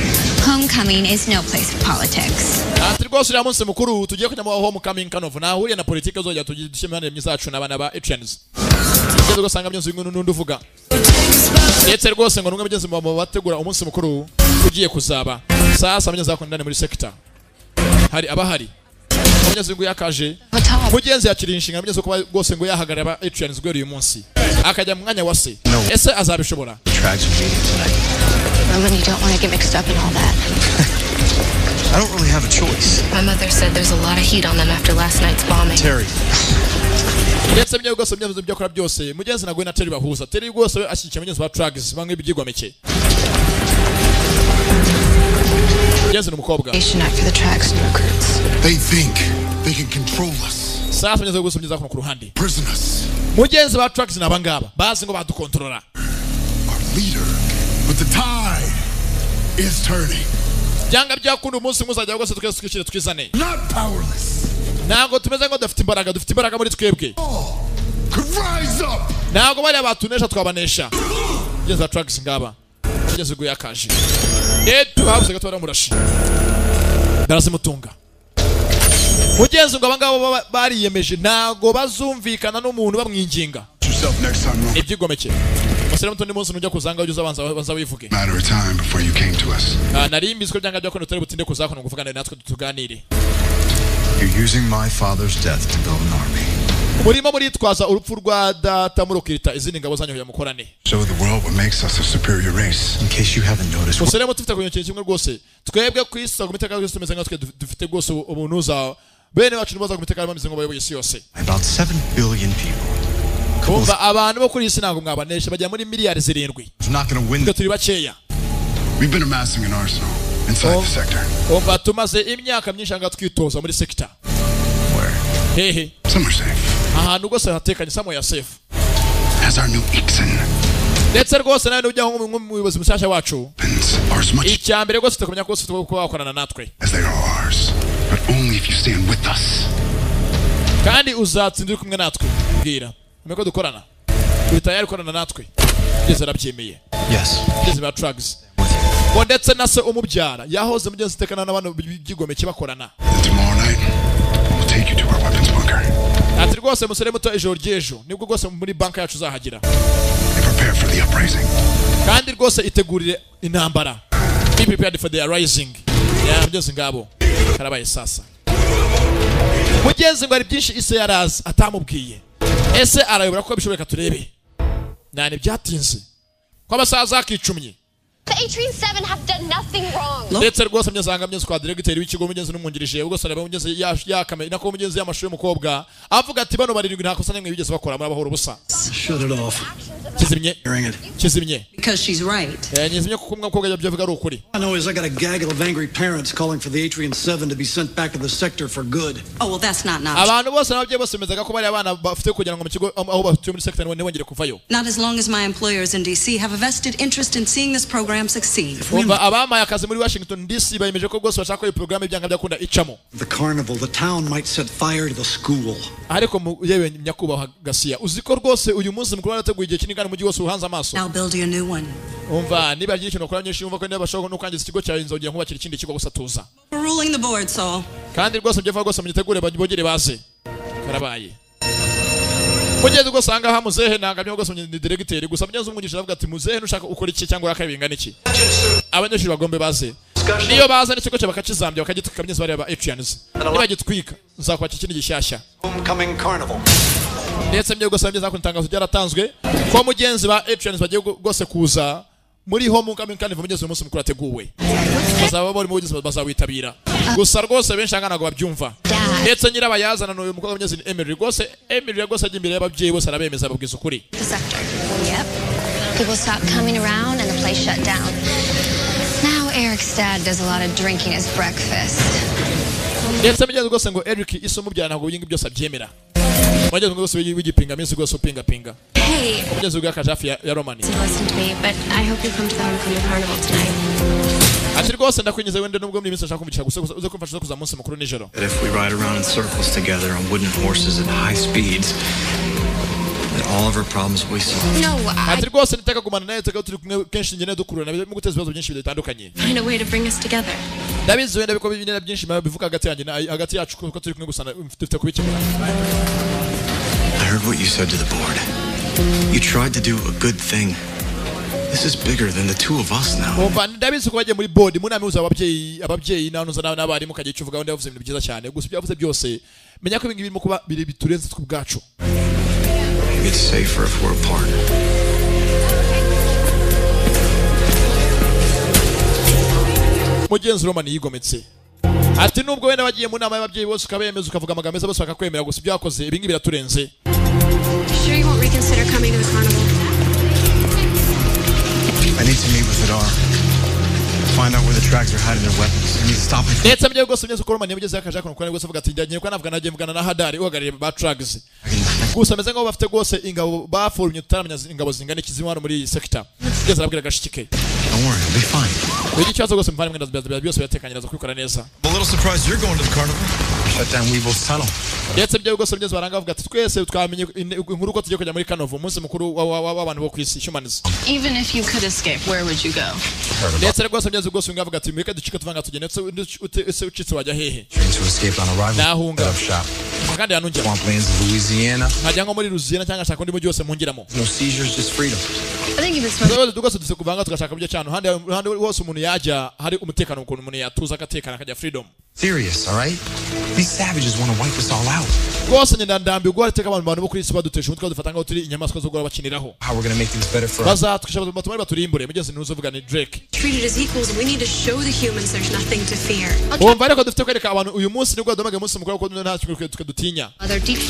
Homecoming is no place for politics. Ati rwose uriya munsi mukuru tugiye kujya mu Homecoming Carnival nahuriye na politike zojya tugishimane myiza yacu n'abana ba Atrians. Ngeze gusanga myenze n'undi uvuga. Ndetse rwose ngo numwe myenze mu bategura umunsi mukuru ugiye kuzaba. Sasa myenze zakundane muri sector. Hari abahari. Myenze ngo yakaje. Mugenzi yakiri inshinga myenze ko rwose ngo yahagarara ba Atrians gwe uyu munsi. Akajya mu mwanya wase. Ese azabishobora. Tragedy tonight. Roman, you don't want to get mixed up in all that. I don't really have a choice. My mother said there's a lot of heat on them after last night's bombing. Terry. Ndetse mye rwose mye byo akora byose mugenzi nago na Terry bahuza Terry rwose we ashyikiye mugenzi wa Trags bamwe byigomeke mugenzi n'umukobwa They think they can control us. Sasa mugenzi rwose mugeza ku ruhande Prisoners. Mugenzi ba Trags nabangaba bazi ngo badukontrola Our leader, but the tide is turning. Byanga byakunda umunsi muzajya rwose twese twizane Not powerless. Nago tumeze ngo dufite imbaraga muri twebwe nago bari abatunesha twabanesha ngeza Trags ngaba ngeze guya kaje etu habuze gato baramurashi ndarazimutunga mugenzi ngo abangabo bariyemeje nago bazumvikana n'umuntu bamwinginga ibyigomeke Musere mutundi munsi nujya kuzanga ujye uzabanza wivuge Matter of time before you came to us. Nari mbizwe byanga byo kono turi butinde kuzakona kuvugana natwe tuganire You're using my father's death to build an army. Murimo muritwaza urupfu rwa data murokirita izindi ngabo zanyu ya mukorane. Show the world what makes us a superior race. In case you haven't noticed. Musere mutufite kunyokera kimwe rwose. Twebwe kwisa gumiteka rwose tumeze nka twe dufite rwose ubunuza bene bacu nibaza gumiteka bameze ngo bayoboye isi yose. About 7 billion people. Kumva abantu bo kuri isi ntabwo mwabanesha bajya muri miliyari 7. It's not going to win. Turi bakeya. We've been amassing an arsenal inside the sector. Kumva tumaze imyaka myinshi anga twitoza muri sector. Where? Hehe. Some are safe. Ahantu rwose hatekanye somewhere safe. As our new Ixen. Ndetse rwose nawe ujya nk'umuyobozi mushyashya wacu. Icyambere rwose tukamenya ko twakorana natwe. As they are ours, but only if you stand with us. Kandi uzatsindira kumwe natwe. Bwira. Umeko dukorana. Uri tayari gukorana natwe. Ngeze arabyemeye. Yes. Ngeze ba Trags. Ngo ndetse na se umubyara yahoze mugenzi tekana n'abantu byigomeke bakorana. Tomorrow night, we'll take you to our weapons bunker. Ati rwose musore muto ijoro ry'ejo nibwo rwose muri banka yacu uzahagira. Prepare for the uprising. Kandi rwose itegurire intambara. Be prepared for the rising. Ya mugenzi ngabo. Karabaye sasa. Mugenzi ngo ari byinshi ise yarazi atamubwiye. Ese arayobora ko bishoboka turebe. Nani byatinze. Kwa basaza akicumye. The Atrian 7 have done nothing wrong. Ndetse rwose myazanga myezi kwa directeur w'ikigo mugenzi n'umwungirije ubwo sare mugenzi yakame nako mugenzi y'amashuri y'umukobwa avuga ati bano barindwi nta kosa nimwe bigeze bakora muri abahoro busa. Shut it off. Kizimye. Because she's right. Nyizimye kuko umukobwa yabyavuga ari ukuri. I know is I got a gaggle of angry parents calling for the Atrian 7 to be sent back to the sector for good. Oh, well, that's not now. Abantu bose nabyo bose mezaga ko bari abana bafite kugira ngo mu kigo aho batuye muri sector ntibongere kuvayo. Not as long as my employers in DC have a vested interest in seeing this program succeed. Abama yakaze muri Washington DC bayemeje ko rwose bashaka ko iyi program ibyanga byakunda icamo. The carnival, the town might set fire to the school. Ariko yewe nyakubaha Gasiya uziko rwose uyu munsi mukuru arateguye igihe kinini kandi mu gihe wose uhanze amaso. Now building a new one. Umva niba agira ikintu ukora nyinshi umva ko niba bashaka no kwangiza ikigo cyawe inzogera nkubakira ikindi kigo gusa tuza. Ruling the board, so. Kandi rwose byevuga rwose munyitegure bogere baze. Karabaye. Mugeze rwose anga ha muzehe nangamye rwose ni directeur gusa mugeze umwungisha avuga ati muzehe nushaka ukora iki cyangwa yakabingana iki. Abanyeshuri bagombe baze. Niyo baza n'ikigo cyo bakakizambya bakagituka kamenyeza bari aba Atrians. Niba gitwika nzakwakira ikindi gishyashya. Homecoming carnival. Ndetse mye rwose mbyeza kuntangazo byaratanzwe ko mugenzi ba Atrians bagiye rwose kuza muri homecoming carnival mugeze umunsi mukuru ateguwe. Bazaba bari mu bugizi bazawitabira. Gusa rwose benshi anganago babyumva. Ndetse nyirabayazana n'uyu mukobwa mugeze ni Emily rwose Emily rwose ajya imbere y'ababyeyi bose arabemeza babwiza ukuri. Yep. People stopped coming around and the place shut down. Now Eric's dad does a lot of drinking as breakfast. Ndetse mugeze rwose ngo Eric isomo bya ntabwo bingi byose abyemera. Mugeze rwose wigipinga minsi rwose pinga. Hey. Mugeze rwaka Jafi ya Romani. Listen to me, but I hope you come to the homecoming carnival tonight. Ati rwose ndakwinjiza wende nubwo muri minsi nshaka kumvisha gusa uze kumfasha kuza munsi mukuru nijoro. If we ride around in circles together on wooden horses at high speeds, that all of our problems will be solved. No, Ati rwose nitaka kumana naye teka turi kumwe kenshi ngene dukurura na mu guteza ibibazo byinshi bitandukanye. Find a way to bring us together. Ndabizi wenda biko bibinera byinshi bivuga hagati yanjye hagati yacu ko turi kumwe gusa dufite kubikemura. I heard what you said to the board. You tried to do a good thing. This is bigger than the two of us now. Umva ndabizi ko bagiye muri board munami uza ababyeyi nanuza n'abari mu kagiye cyuvuga wenda yavuze ibintu byiza cyane gusa byavuze byose menya ko ibingibi birimo kuba biturenze twubwacu. It's safer if we're apart. Mugenzi Romani yigometse ati nubwo wenda bagiye mu nama y'ababyeyi bose ukabemeza ukavuga amagambo meza bose bakakwemera gusa ibyo wakoze ibi ngibi biraturenze. Sure you won't reconsider coming to the carnival? I need to meet with Hadar. Find out where the Trags are hiding their weapons. I need to stop it. Ndetse mbye gose mbyeze ko Romani yageze akaje kuno gose avuga ati njye ko navuga nagiye mvugana na Hadari uhagarariye ba Trags. Gusa meze ngo bafite gose ingabo bafurumye tutaramenya ingabo zingana ikizimwa hano muri sector. Ngeze arabwira gashikike. Don't worry, I'll be fine. Wigi cyazo gose mvana mwenda byose yatekanyiriza kwikora neza. I'm a little surprised you're going to the carnival. Shut down Weevil's tunnel. Ndetse mbye gose mbyeze baranga bavuga ati twese twamenye inkuru ko tugiye kujya muri Carnival umunsi mukuru w'abantu bo kwisi humans. Even if you could escape, where would you go? Ndetse gose mbyeze gose ngavuga ati mweka ducika tuvanga tugende ese ucitse wajya hehe. To escape on arrival. Nahunga. Shop. Kandi yanungira. Swamplands of Louisiana. Hajya ngo muri Louisiana cyangwa shaka ndi mu byose mungiramo. No seizures, just freedom. I think if it's Tugose duse kuvanga tugashaka byo cyane handi wose umuntu yajya hari umutekano ukuntu umuntu yatuza akatekana akajya freedom. Serious, all right? These savages want to wipe us all out. Gose nyenda ndambi gwa teka abantu bo kuri isi badutesha umutwe dufata ngo turi inyamaswa zo gora bakiniraho. How we're going to make things better for us. Baza tukishaba batumari baturimbure mugeze nuzovuga ni Drake. Treated as equals, we need to show the humans there's nothing to fear. Umva ariko dufite kwereka abantu uyu munsi nibwo domage munsi mukuru ko nta kintu tukadutinya.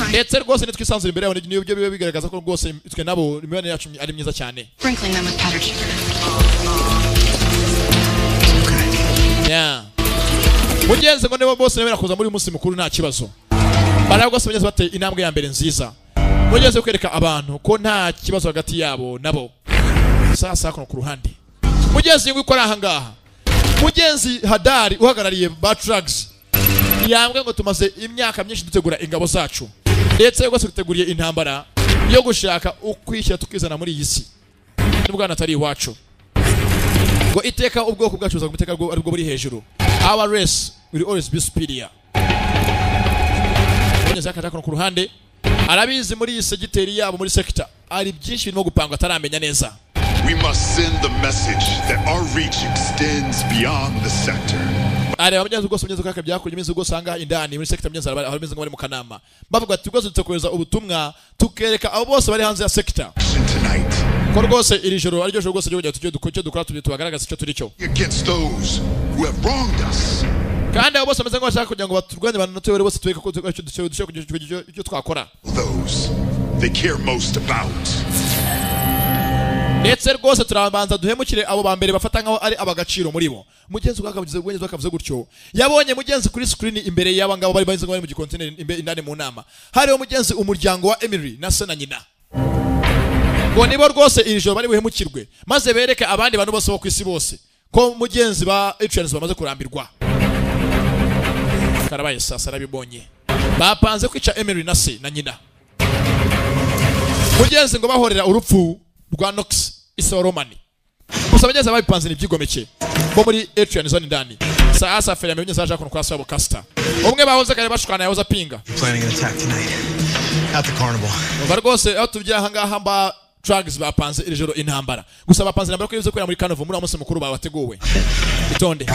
Ndetse rwose nitwisanzura imbere yawe niyo byo bigaragaza ko rwose twe nabo imibane yacu ari myiza cyane. sprinkling them with powdered sugar. Yeah. Mugenzi ngo nibo bose nemera kuza muri munsi mukuru nta kibazo. Barabwo se mugenzi bate intambwe ya mbere nziza. Mugenzi kwereka abantu ko nta kibazo hagati yabo nabo. Sasa kono ku ruhande. Mugenzi ngo ikora aha ngaha. Mugenzi Hadari uhagarariye ba Trags. Yambwe ngo tumaze imyaka myinshi dutegura ingabo zacu. Ndetse gose guteguriye intambara yo gushaka ukwishyira tukizana muri iyi si. Nubwo natari iwacu. Ngo iteka ubwoko bwacu za guteka aribwo buri hejuru. Our race will always be superior. Mugenzi akata kono ku ruhande. Arabizi muri iyi segiteri yabo muri sector. Ari byinshi birimo gupangwa ataramenya neza. We must send the message that our reach extends beyond the sector. Ari abagenzi gose mugenzi kaka byakurye imizi gose anga indani muri sector mugenzi ari bameze ngo bari mu kanama. Bavuga ati gose tutekohereza ubutumwa tukereka abo bose bari hanze ya sector. Ko rwose iri joro aryo joro gose ryo tujye dukora tubagaragaza icyo turi cyo. Against those who have wronged us. Kandi abo bose bameze ngo bashaka kugira ngo baturwanye abantu natwe bose tweke ko icyo twakora. Those they care most about. Ndetse rwose turabanza duhemukire abo bambere bafata nkaho ari abagaciro muri bo. Mugenzi wakavuze gwenyezo wakavuze gutyo. Yabonye mugenzi kuri screen imbere y'aba ngabo bari banze ngo bari mu gikontineri indane mu nama. Hariho mugenzi umuryango wa Emily na se na nyina. Ngo nibo rwose iri joro bari buhemukirwe maze bereke abandi bantu bose bo kwisi bose ko mugenzi ba Etrians bamaze kurambirwa. Karabaye sasa nabibonye. Bapanze kwica Emily na se na nyina. Mugenzi ngo bahorera urupfu rwa Nox isa Romani. Gusa bageze babipanze n'ibyigomeke bo muri Etrian zone ndani. Sasa fere amenye zaje kuno kwa Sabo Caster. Umwe bahoze kare bashukana yahoze pinga. Planning an attack tonight at the carnival. Bargose aho tubya hanga hamba Trags bapanze iri joro intambara. Gusa bapanze nambara ko yize kwera muri Carnival muri amusi mukuru bateguwe. Itonde.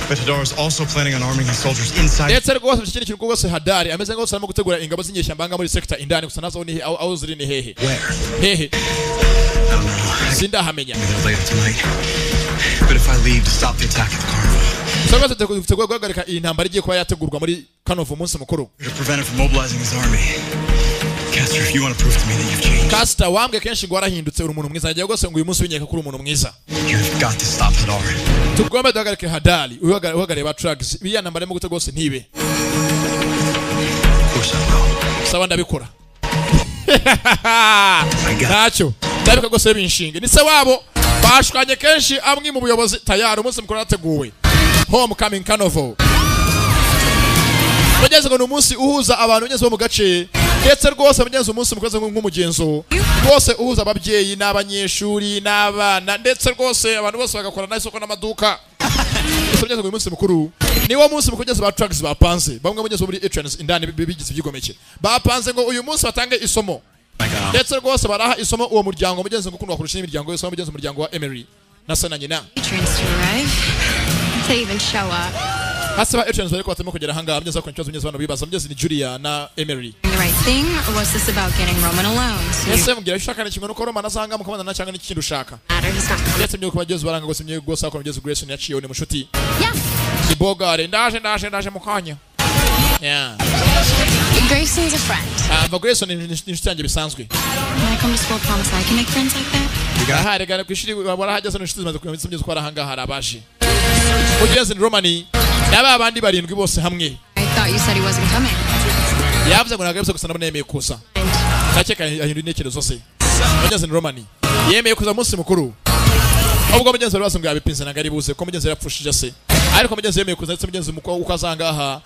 But Hadar is also planning on arming his soldiers inside. Ndetse rwose bikiri kintu rwose Hadari ameze ngo arimo gutegura ingabo z'inyeshyamba muri sector indani gusa nazo ni aho ziri ni hehe. Hehe. Sinda hamenya. But if I leave to stop the attack at the carnival. Sasa tutegura guhagarika iyi ntambara igiye kuba yategurwa muri Carnival umunsi mukuru. To prevent him from mobilizing his army. Caster, if you want to prove to me that you've changed. Caster wambwe kenshi ngo warahindutse uri umuntu mwiza yagiye gose ngo uyu munsi winyeka kuri umuntu mwiza. You've got to stop Hadar. Tugomba duhagarike Hadari uhagarare ba Trags biya nambara arimo gute gose ntibe. Sawa ndabikora. Ntacyo ndabika gose binshinge ni se wabo bashwanye kenshi amwe mu buyobozi tayari umunsi mukuru nateguwe Homecoming Carnival. Mugenzi ngo umunsi uhuza abantu nyeze bo mu gace ndetse rwose mugenzi umunsi mukoze nk'umugenzo rwose uhuza ababyeyi n'abanyeshuri n'abana ndetse rwose abantu bose bagakora n'isoko n'amaduka. Mugenzi ngo umunsi mukuru niwo munsi mukugeze ba Trags bapanze bamwe mugenzi muri Etrians indani bigize ibyigomeke bapanze ngo uyu munsi batange isomo. Ndetse rwose baraha isomo uwo muryango mugenzi ngo kundwa kurusha imiryango yose mugenzi umuryango wa Emery na se na nyina. They even show up. Hasa ba Etrians bariko batemo kugera hanga mugenzi ko nkibazo mugenzi bano bibaza mugenzi ni Julia na Emery. The right thing, or was this about getting Roman alone? Yes, mugira ushaka ni kimwe nuko Roman asanga mukomana na cyangwa n'ikindi ushaka. Ndetse myo kubageze baranga gose myo gose akora mugenzi Grayson yaciye one mushuti. Yeah. Bogare ndaje mukanya. Yeah. Grayson's a friend. But Grayson ni inshuti yanjye bisanzwe. When I come to school, promise I can make friends like that. Gahare kwishuri barahageze n'inshuti zimaze kumenya ibyo twara hanga harabaje. Ugeze ni Romani naba abandi barindwi bose hamwe. I thought you said he wasn't coming. Yavuze ngo nagaruze gusa nabone kuza. Nakeka ahindu intekerezo se. Ugeze ni Romani yemeye kuza munsi mukuru. Ubwo mugenzi wari ngo yabipinze nagari buze ko mugenzi yapfushije se. Ariko mugenzi yemeye kuza ndetse mugenzi ukazanga aha.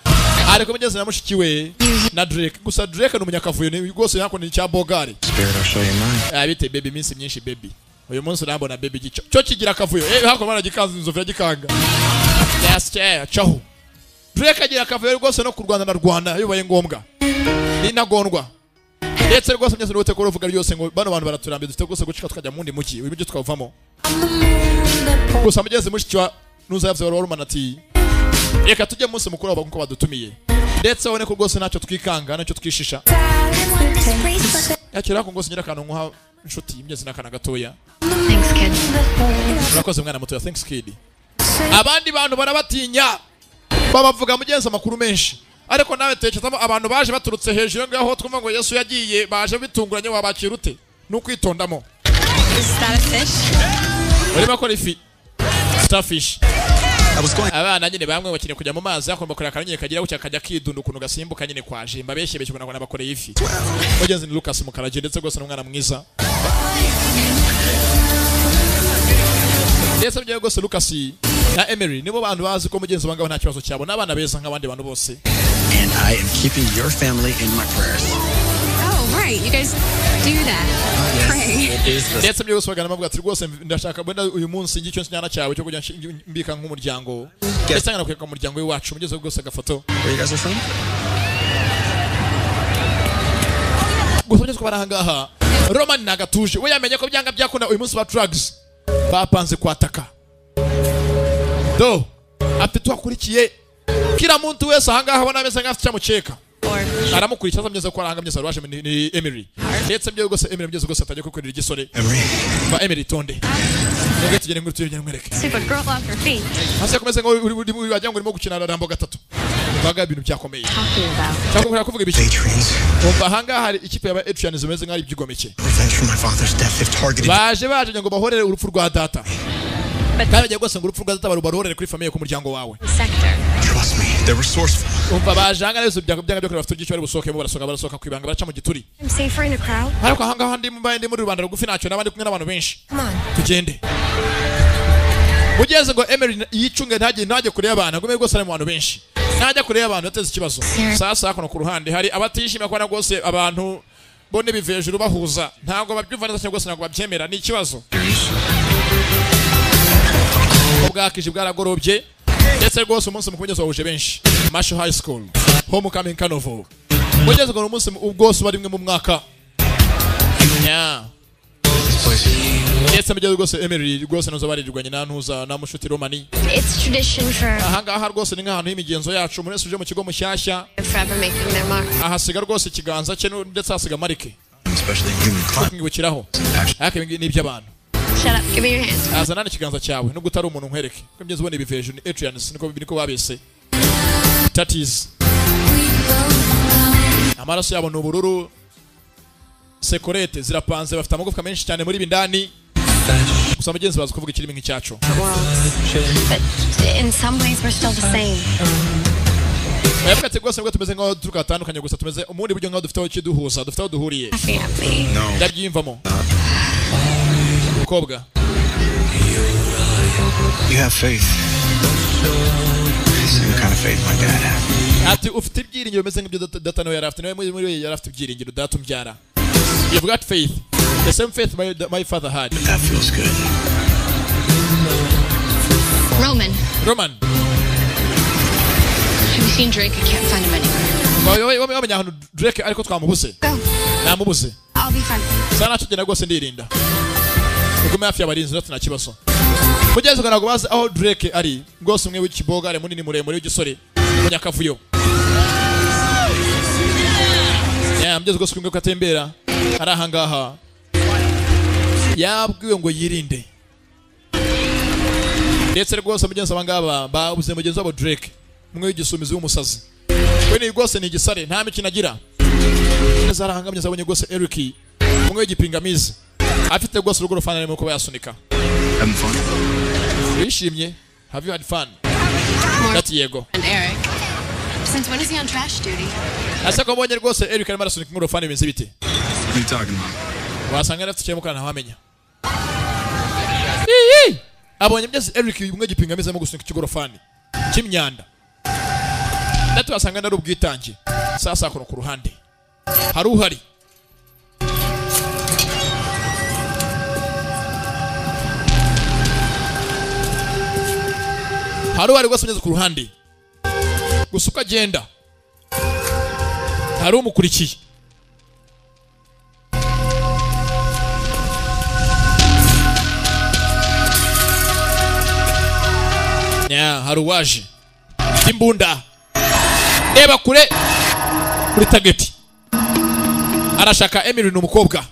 Ariko mugenzi na mushikiwe na Drake. Gusa Drake ni umunyakavuyo ni rwose yako ni cya Bogare. Spirit, I'll show you mine. Bite baby minsi myinshi baby. Uyu munsi urambona baby gico. Cyo kigira akavuyo. Hako mara gikanzu inzovera gikanga. Yes, chaho. Drake agira akavuyo rwose no kurwana na Rwanda bibaye ngombwa. Ni nagondwa. Ndetse rwose mugenzi wote ko ruvuga ryose ngo bano bantu baraturambe dufite rwose gucika tukajya mundi muki. Uyu byo twavamo. Gusa mugenzi mushikiwa nuza yavze wari ati reka tujye munsi mukuru aba nko badutumiye ndetse wone ko rwose ntacyo twikanga ntacyo twishisha yakira ko rwose nyira kantu nkuha inshuti imyezi nakana gatoya. Thanks kid. Urakoze mwana muto. Thanks kid. Abandi bantu barabatinya babavuga mugenzi amakuru menshi ariko nawe teketamo abantu baje baturutse hejuru ngaho twumva ngo Yesu yagiye baje bitunguranye wabakira ute nukwitondamo. Is that a fish? Urimo ko ifi starfish. Abana nyine bamwe bakeneye kujya mu mazi akomba kora karanye kagira gucya kajya kidunda ukuntu gasimbuka nyine kwaje mbabeshye beshe ngo nabakoreye ifi. Mugenzi ni Lucas Mukaraje ndetse rwose n'umwana mwiza. Ndetse byo rwose Lucas na Emery nibo bantu bazi ko mugenzi wanga nta kibazo cyabo n'abana beza nk'abandi bantu bose. And I am keeping your family in my prayers. Oh right, you guys do that. Pray. Ndetse byo gusogana mavuga ati rwose ndashaka benda uyu munsi ngicyo nyana cyawe cyo kujya mbika nk'umuryango. Ndetse ngana kweka umuryango wacu mugeze rwose gafoto. Where you guys are from? Gusoje ko barahangaha. Roman nagatuje we yamenye ko byanga byakunda uyu munsi ba drugs bapanze kwataka. Do afite akurikiye kila muntu wese ahangaha abona ameze nk'afite cyamukeka. Aramukurikiza ameze ko aranga ameze rwaje ni Emery. Ndetse byo rwose Emery byo rwose atajya kukorera igisore. Ba Emery tonde. Ngo tugene ngo tugene mwereke. Super girl off her feet. Hase komeze ngo uri wajya ngo urimo gukina Rambo gatatu. Baga ibintu byakomeye. Cyangwa kuvuga ibiki. Umva ahangaha hari ikipe ya Adrian zimeze nk'ari byigomeke. Baje ngo bahorere urupfu rwa data. Kandi rwose ngo urupfu rwa data baruhorere kuri famille ku muryango wawe. Trust me, they're resourceful. Umva bajanga rero byanga byo bafite igice bari busoke barasoka kwibanga baraca mu gituri. I'm safer in a crowd. Ariko ahangaha ndi muri rubanda rugufi nacyo nabandi kumwe n'abantu benshi. Tugende. Mugenzi ngo Emery yicunge ntajye kure y'abantu agome rwose ari mu bantu benshi. Ntajya kure y'abantu ateze ikibazo. Sasa hako no ku ruhande hari abatishimira ko rwose abantu bone bive hejuru bahuza ntabwo babyumva neza cyangwa se ntabwo babyemera ni ikibazo. Ubwakije bwaragorobye ndetse rwose umunsi mukugeza wahuje benshi. Marshall High School Homecoming Carnival mugeze ngo umunsi ubwose bari mwe mu mwaka. Yeah. Ndetse mugeze rwose Emery rwose nazo barirwanye nantuza na mushuti Romani. It's tradition for ahangaha rwose ni nk'ahantu y'imigenzo yacu umuntu wese uje mu kigo mushyashya ahasiga rwose ikiganza cye ndetse hasiga marike mwibukiraho ariko ibi ni iby'abantu. Shut up, give me your hand. Azana ikiganza cyawe nubwo utari umuntu nkwereke ko mbyeze ubone ibivejo ni Adrians niko babese. That is amaraso yabo n'ubururu sekorete zirapanze bafite amagufwa menshi cyane muri bindani. Gusa mugenzi bazi kuvuga ikirimi nk'icyacu. In some ways we're still the same. Mwebwe rwose ngo tumeze nk'aho tukatandukanye gusa tumeze umundi buryo nk'aho dufite aho kiduhuza dufite aho duhuriye. No. Ndabyimvamo. Mukobwa. You have faith. Same kind of faith my dad had. Ati ufite ibyiringiro bimeze nk'ibyo data nawe yari afite nawe muri yari afite ibyiringiro data umbyara. You've got faith. The same faith my father had. That feels good. Roman. Have you seen Drake? I can't find him anywhere. Wamenya hano Drake ariko twamubuse. Namubuse. I'll be fine. Sana tugenda rwose ndirinda. Ugume hafi y'abarinzi natwe nta kibazo. Mugeze ngo bazi aho Drake ari rwose umwe w'ikibogare munini muremure w'igisore munyakavuyo. Mugeze rwose kumwe katembera ari ahangaha yabwiwe ngo yirinde. ndetse rwose mugenzi abangaba babuze mugenzi wabo Drake umwe w'igisumizi w'umusazi we ni rwose ni igisare nta mikino agira neza arahangamye zabonye rwose Eric umwe w'igipingamizi afite rwose urugo rufana arimo kuba yasunika wishimye have you had fun Ati yego And Eric, since when is he on trash duty? asa ko mbonye rwose Eric arimo arasunika ingorofani bimenze bite What are you talking about? wasanga rafite cyemo kana wamenya abonye byose Eric umwe gipingamizi arimo gusunika ikigorofani cy'imyanda ndatu wasanga ndari ubwitange sasa kono ku ruhande hari uhari rwose mugeze ku ruhande gusuka agenda hari umukurikiye hari uwaje imbunda reba kure kuri tageti arashaka Emily n'umukobwa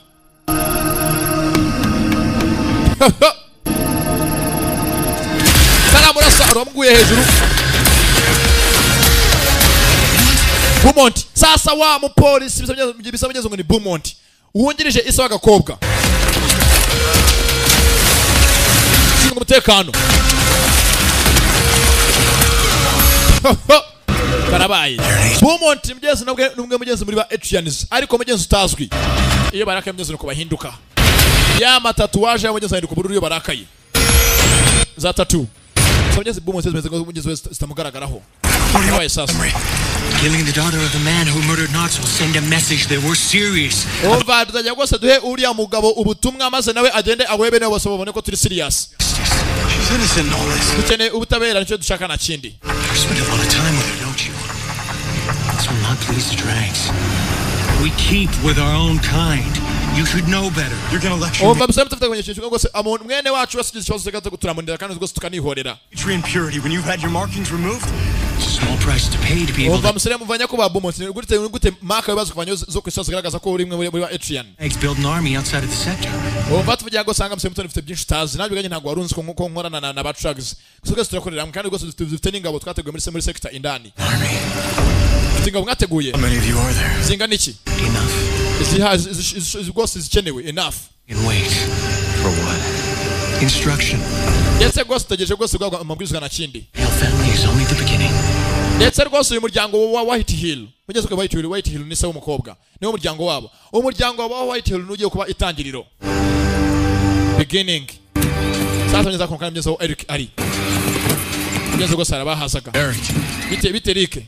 Saramurasa aramguye hejuru Beaumont sasa wa mupolisi bisabye ngo ni Beaumont uwungirije isa w'agakobwa singa umutekano karabaye Beaumont mugezi nabwe numwe mugezi muri ba Etrians ariko mugezi utazwi iyo barakaye mugezi nuko bahinduka ya matatuwaje y'amugezi ahinduka ubururu iyo barakaye za tattoo mugezi Beaumont zimeze ngo mugezi zitamugaragaraho waye sasa Killing the daughter of the man who murdered Knox will send a message that we're serious. Ova tuzajya rwose duhe uriya mugabo ubutumwa maze nawe agende agwebe nawe bose babone ko turi serious. She's innocent in all this. Dukeneye ubutabera nicyo dushaka na kindi. You spend a lot of time with her, don't you? So I'm not pleased to drags. We keep with our own kind. You should know better. You're gonna lecture me. Ova bisaba tufite kwenye cyo rwose mwene wacu wasigize ikibazo cy'agato turamundira kandi rwose tukanihorera. Tree purity when you've had your markings removed. It's a small price to pay to be able to musere muvanya ko ba Beaumont gute marka bibazo kuvanya zo kwisoza garagaza ko uri mwe muri ba Etrian. Build an army outside of the sector. Ova tuvugira ngo sanga musere mutoni ufite byinshi tazi nabyo ganye ntago warunzi ko nkorana na ba trucks. Kusoga turakorera mu kandi rwose dufite n'ingabo twateguye muri sector indani. Ingabo mwateguye. How many of you are there? Zingana iki? Enough. Is rwose zikenewe enough. And wait. For what? Instruction. Ndetse rwose tutegereje rwose bwa amabwiriza na kindi. Your family is only the beginning. Ndetse rwose uyu muryango wa White Hill mugeze ko White Hill ni se w'umukobwa niwo muryango wabo umuryango wa White Hill nugiye kuba itangiriro beginning sasa neza konkana mugeze wa Eric ari mugeze rwose arabahazaga bite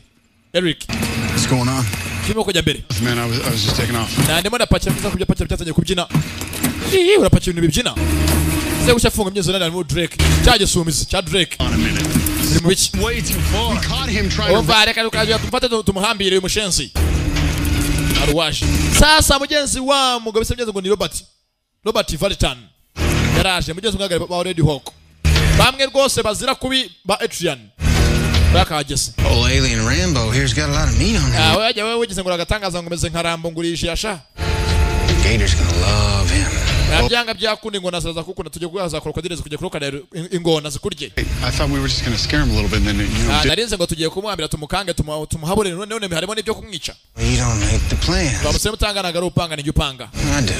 Eric what's going on kimo kujya mbere man I was just taking off na ndimo ndapakira mvuza kubya pakira byatangiye kubyina urapakira ibintu bibyina se gushyafunga myezo nani mu Drake cyaje sumizi cya Drake way too far. We caught him trying to reka tukaje tumfate tumuhambire uyu mushenzi aruwaje sasa mugenzi wa mugabo se mugenzi ngo ni Robert Valtan yaraje mugenzi ngagare ba Red Hawk bamwe rwose bazira kubi ba Etrian bakagese Oh alien Rambo here's got a lot of meat on him. Waje wewe ugize ngo agatangaza ngo meze nka Rambo ngurisha yasha Gator's gonna love him. Byanga byakundi ngo nasaza kuko natujye kuhaza krokodile kujya kurokana ingona zikurye. I thought we were just going to scare him a little bit and then you know. Narinze ngo tugiye kumwambira tumukange tumuhabure none harimo n'ibyo kumwica. You don't make the plan. Bamusema mutangana garo upanga ni upanga. I do.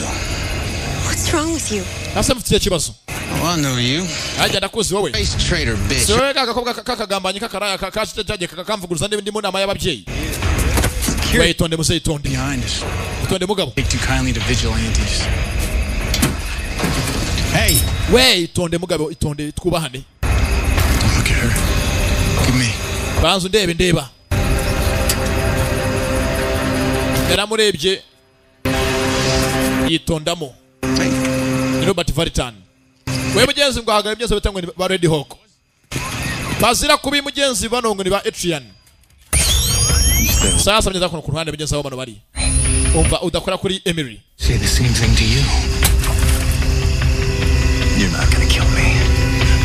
What's wrong with you? Asa mfitiye kibazo. Oh, I know you. Ajya ndakuzi wowe. Face traitor bitch. So kakakobwa kakagambanye kakaraya kakashitaje kakamvuguruza ndimo nama y'ababyeyi. Wait on them say tonde. Behind us. Tonde mugabo. Take too kindly to vigilantes. Hey, wait tonde mugabo itonde twubahane. Look at her. Give me. Banzu ndeba. Yaramurebye yitondamo. Ni Robert Valtan. We mugenzi ngo hagara byose bitangwa ni ba Red Hawk. Bazira kubi mugenzi banongo ni ba Etrian. Sasa mnyeza ku ruhande mugenzi abo bano bari. Umva udakora kuri Emily. Say the same thing to you. You're not going to kill me.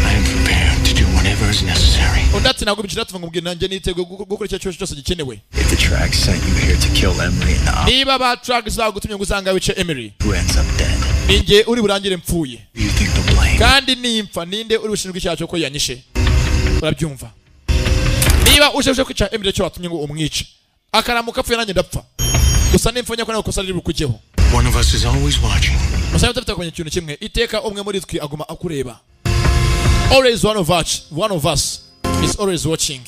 I am prepared to do whatever is necessary. Ondati ntabwo bicira tuvuga ngo nanje nitego gukora icyo cyose gikenewe. If the track sent you here to kill Emily and niba ba tracks bagutumye ngo uzanga wice Emily. Who ends up dead? Ninge uri burangire mpfuye. You think the blame kandi nimpfa ninde uri bushinzwe icyaha cyo ko yanyishe urabyumva niba uje kwica Emily cyo watumye ngo umwice akaramuka apfuye nanjye ndapfa gusa nimfanya ko nakosa riri bukujeho One of us is always watching. Musaba tafite kumenya ikintu kimwe iteka umwe muri twe aguma akureba always one of us is always watching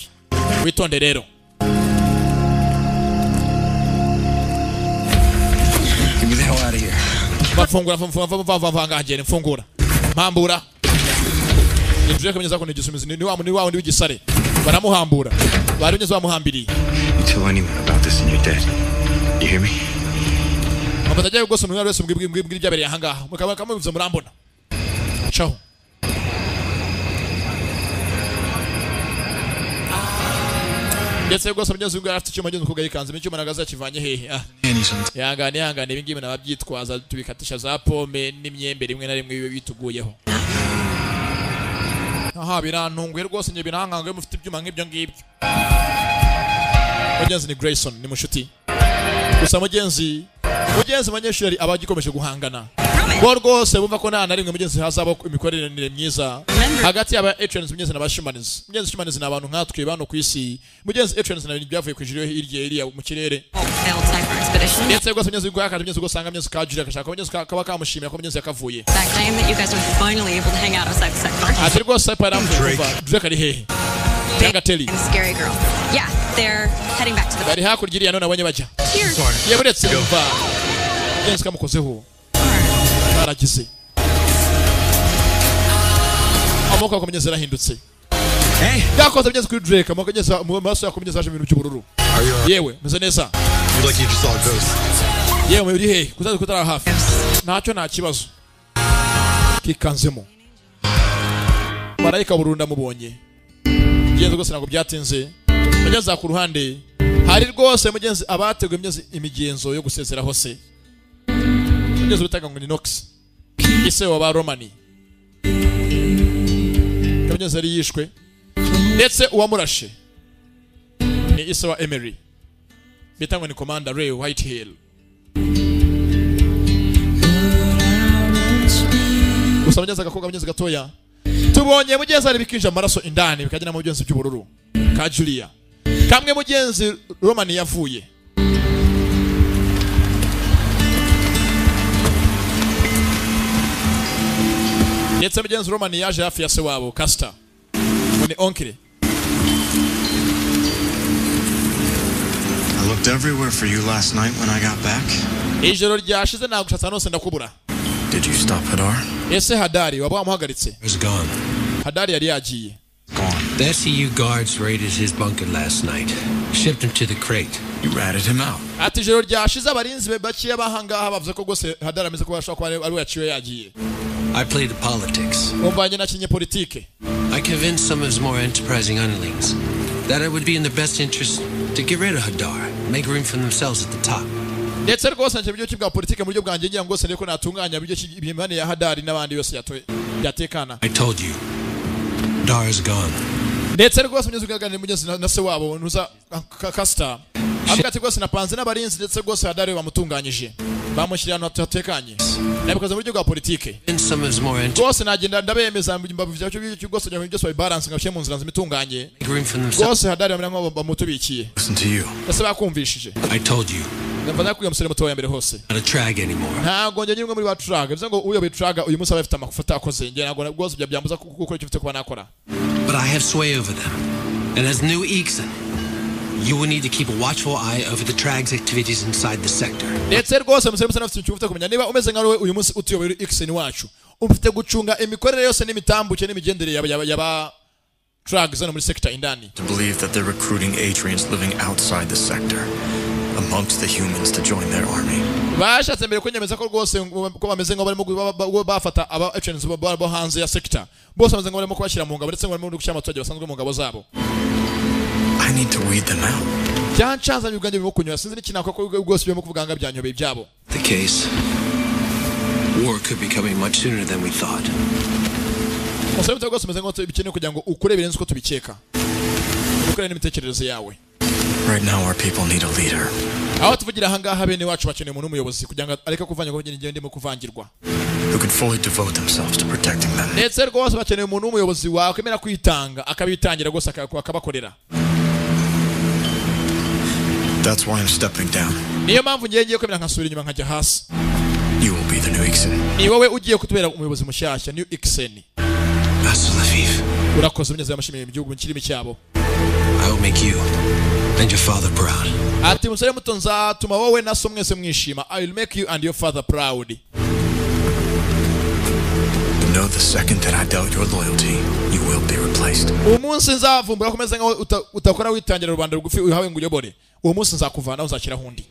witonde rero Get me the hell out of here. Mafungura ngajene mfungura mpambura Nduje kamenyeza ko nigisumizi ni wa wundi w'igisare baramuhambura barunyezo bamuhambiriye You tell anyone about this and you're dead. You hear me? Amatajya gose umuntu wese mbwibwira byabereye ahangaha mukaba kamuvuze murambona ciao Ndetse gose mugeze ubwo afite cyuma geze kugaye kanze icyuma nagaza kivanye hehe yangane ibingibi nababyitwaza tubikatisha za pome n'imyembe rimwe na rimwe bituguyeho aha birantunguye rwose nje binahangangaye mufite ibyuma nk'ibyo ngibyo Mugenzi ni Grayson ni mushuti gusa mugenzi abanyeshuri abagikomeje guhangana bo rwose bumva ko nta na rimwe mugenzi hazaba imikoranire myiza hagati y'aba Atrians mugenzi n'abashimanizi mugenzi shimanizi n'abantu nkatwe bano ku isi mugenzi Atrians na ibintu byavuye ku ijuru hirya mu kirere ndetse rwose mugenzi gwaka mugenzi gusanga mugenzi kajura kashaka mugenzi kaba kamushimira ko mugenzi yakavuye ati rwose paramuva Drake ari hehe Yanga Telly Scary girl. Yeah, they're heading back to the bari hakurya none abonye bajya yeburetse umva James kamukozeho baragize amoko akomenyeza rahindutse yakoze bigeze kuri Drake amoko ageza mu maso yakomenyeza aje ibintu by'ubururu yewe meze neza like you just saw a ghost yewe muri he kuzaza kutara hafi ntacyo nta kibazo kikanzemo marayika burunda mubonye Mugenzi gose nako byatinze mugenzi ku ruhande hari rwose mugenzi abateguye mugenzi imigenzo yo gusezeraho se mugenzi bitaga ngo ni Nox ise wa Romani mugenzi ari yishwe ndetse uwamurashe ni ise wa Emery bitangwa ni Commander Ray Whitehill gusa mugenzi agakoga mugenzi gatoya tubonye mugenzi ari bikinja amaraso indani bikagena mu mugenzi by'ubururu ka Julia kamwe mugenzi Romani yavuye ndetse mugenzi Romani yaje hafi ya se wabo Caster ni onkire I looked everywhere for you last night when I got back. ijoro ryashize nagushatsa nose ndakubura Did you stop Hadar? ese Hadari waba wamuhagaritse He's gone. Hadari yari yagiye The SEU guards raided his bunker last night. Shipped him to the crate. You ratted him out. ati ijoro ryashize abarinzi be bakiye bahangaha bavuze ko gose Hadari ameze ko bashaka kuba ari yaciwe yagiye I played the politics. Umbanye na kinye politike I convinced some of his more enterprising underlings that it would be in their best interest to get rid of Hadar, make room for themselves at the top. ndetse rwose nje buryo bwa politike mu buryo bwanjye ngira ngo se ko natunganya buryo ibimane ya Hadari n'abandi yose yatekana I told you, Hadar is gone. ndetse rwose mugenzi ugaganira mugenzi na se wabo ntuza Caster avuga ati rwose napanze n'abarinzi ndetse rwose Hadari bamutunganyije bamushyira ahantu hatekanye nabikoze mu buryo bwa politike rwose nagenda ndabemeza mbabivya cyo rwose njya byose balance ngabye mu nzira zimitunganye rwose Hadari bamera nko bamutubikiye ese bakumvishije I told you. ndabona ko umusore muto yambere hose Not a drag anymore. ntago njye nyimwe muri ba traga bivuze ngo uyobe traga uyu munsi abafite amafuta akoze njye ntago rwose byambuza gukora icyo ufite kuba nakora But I have sway over them. And as new Ixen, you will need to keep a watchful eye over the Trag's activities inside the sector. ndetse rwose musore musa nafite icyo ufite kumenya niba umeze nka uyu munsi utuyobora Ixen wacu ufite gucunga imikorere yose n'imitambuke n'imigendere yaba Trags no muri sector indani To believe that they're recruiting Atrians living outside the sector, amongst the humans to join their army. bashatse mbere ko nyemeza ko rwose ko bameze ngo barimo bafata aba Atrians bo hanze ya sector bose bameze ngo barimo kubashyira mu ngabo ndetse ngo barimo gushyira abaturage basanzwe mu ngabo zabo I need to weed them out. byancanza biganje bimo kunyura sinzi n'ikinako ko rwose bimo kuvuganga byanyobeye byabo The case. War could be coming much sooner than we thought. Musabye rwose meze ngo bikeneye kugira ngo ukure birenze uko tubikeka ukure n'imitekerereze yawe Right now our people need a leader. aho tuvugira ahangaha bene wacu bakeneye umuntu umuyobozi kugira ngo areke kuvanga ko ngende ndimo kuvangirwa who can fully devote themselves to protecting them. ndetse rwose bakeneye umuntu w'umuyobozi wawe kwemera kwitanga akabitangira rwose akabakorera. That's why I'm stepping down. niyo mpamvu ngiye kwemera nkasubira inyuma nkajya hasi. You will be the new Ixen. ni wowe ugiye kutubera umuyobozi mushyashya new Ixen. urakoze unyeze amashimwe mu gihugu kirimo cyabo. I will make you and your father proud. ati musore muto nzatuma wowe na so mwese mwishima. I will make you and your father proud. Know the second that I doubt your loyalty, you will be replaced. umunsi nzavumbura komeza ngo utakora witangira rubanda rugufi uhawe ngo uyobore. uwo munsi nzakuvana uzakira hundi.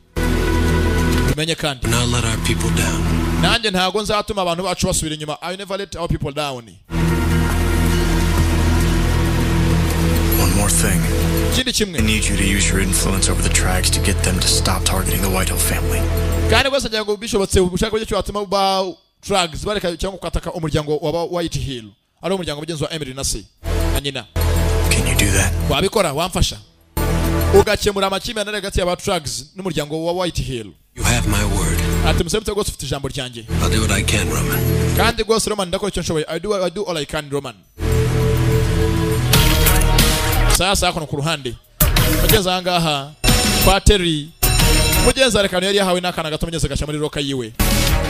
umenye kandi Not let our people down. nanjye ntago nzatuma abantu bacu basubira inyuma. I never let our people down. One more thing. kindi kimwe. I need you to use your influence over the tracks to get them to stop targeting the Whitehill family. kandi rwose ngira ngo bishobotse ubushaka bw'icyo watuma ba drugs bareka cyangwa kwataka umuryango wa Whitehill. ari umuryango mugenzi wa Emily na se na nyina. Can you do that? wabikora wamfasha ugakemura amakimbirane hagati y'aba drugs n'umuryango wa Whitehill. You have my word. ati musabye rwose ufite ijambo ryanjye. I'll do what I can, Roman. kandi rwose Roman ndakora icyo nshoboye. I do all I can, Roman. sasa kono ku ruhande mugenzi ahangaha kwa Terry mugenzi arekano yari yahawe n'akana gato mugenzi gasha muri roka yiwe.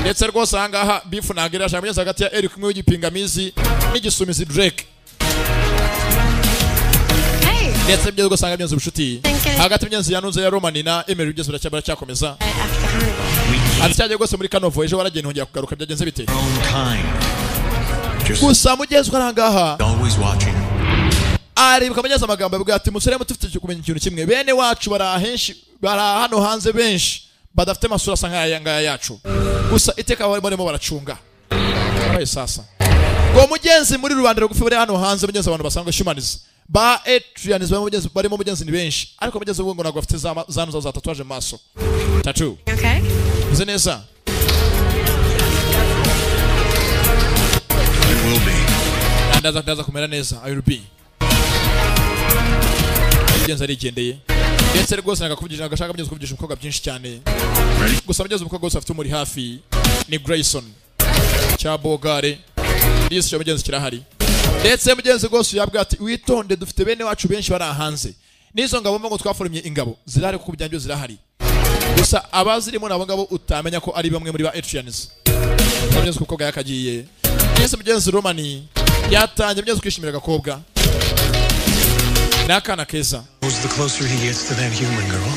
ndetse rwose ahangaha bifu nagira asha mugenzi hagati ya Eric kumwe w'igipingamizi n'igisumizi Drake. ndetse byo gusanga byenze ubushuti hagati mugenzi yanuze ya Roman na Emery ugeze biracyabara cyakomeza. ati cyaje rwose muri Kanovo ejo waragenda hongera kugaruka byagenze bite. gusa mugenzi ahangaha always watching. aribuka mugenzi amagambo yabwiye ati musore mutufite kumenya ikintu kimwe. bene wacu bara hano hanze benshi badafite amasura asa nk'aya yacu. gusa iteka barimo baracunga. Abaye sasa ngo mugenzi muri rubanda rugufi bari hano hanze mugenzi abantu basanga humanize ba Etrians barimo mugenzi ni benshi ariko mugenzi ngo nagwa afite zanu za tatuage mu maso. Tattoo. Okay. Uze neza. It will be. Ndaza kumera neza. I will be. mugenzi arigendeye. ndetse rwose nagakuvugisha agashaka mugenzi kuvugisha umukobwa byinshi cyane. gusa mugenzi umukobwa wose afite umuri hafi ni Grayson cya Bogare. Disi cyo mugenzi kirahari. ndetse mugenzi rwose yabwiye ati witonde dufite bene wacu benshi bari ahanze. nizo ngabo ngo twaforumye ingabo zirahari kuko byanjye zirahari. gusa abazirimo nabo ngabo utamenya ko ari bamwe muri ba Etrians. mugenzi kuko yakagiye. ndetse mugenzi Roman yatangiye mugenzi kwishimira agakobwa. Nakana keza. The closer he gets to that human girl,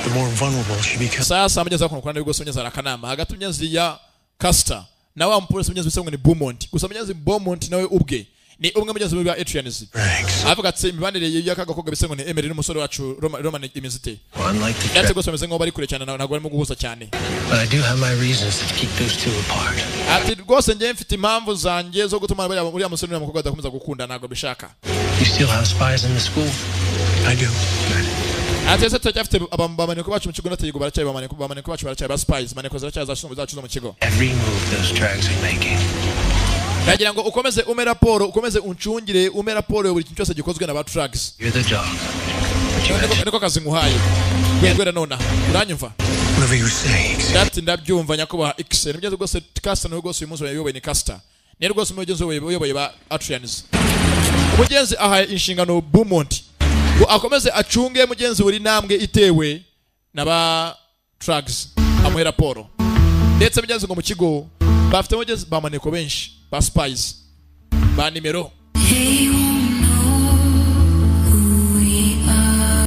the more vulnerable she becomes. Sasa mugeze akono kwanda rwose mugeze arakanama hagati mugenzi ya Caster na wa mpolisi mugenzi bisengwe ni Beaumont. gusa mugenzi Beaumont nawe ubwe ni umwe mugenzi wa Etrians. avuga ati imibanire y'akagakobwa bisengwe ni Emery n'umusore wacu Roman imizite. ndetse rwose bameze nk'aho bari kure cyane ntabwo barimo guhuza cyane. But I do have my reasons to keep those two apart. ati rwose njye mfite impamvu zanjye zo gutuma buriya musore n'umukobwa badakomeza gukunda ntabwo bishaka. You still have spies in the school? I do. ati ese turacyafite abamaneko bacu mu kigo n'ategeko baracyaye bamaneko bacu baracyaye ba spies maneko zaracyaye zacu zo mu kigo. Every move those drags are making. ndagira ngo ukomeze ume raporo ukomeze uncungire ume raporo buri kintu cyose gikozwe na ba drugs. You're the dog. niko kazi nguhaye gwegwera nona uranyumva. Whatever you say. ndati ndabyumva nyakubaha Ixen bigeze rwose Caster no rwose uyu munsi wayoboye ni Caster ni rwose umugenzi uyoboye ba Etrians. umugenzi ahaye inshingano Beaumont ngo akomeze acunge mugenzi buri ntambwe itewe na ba drugs amuhe raporo. ndetse mugenzi ngo mu kigo bafite mugenzi bamaneko benshi ba spies ba nimero.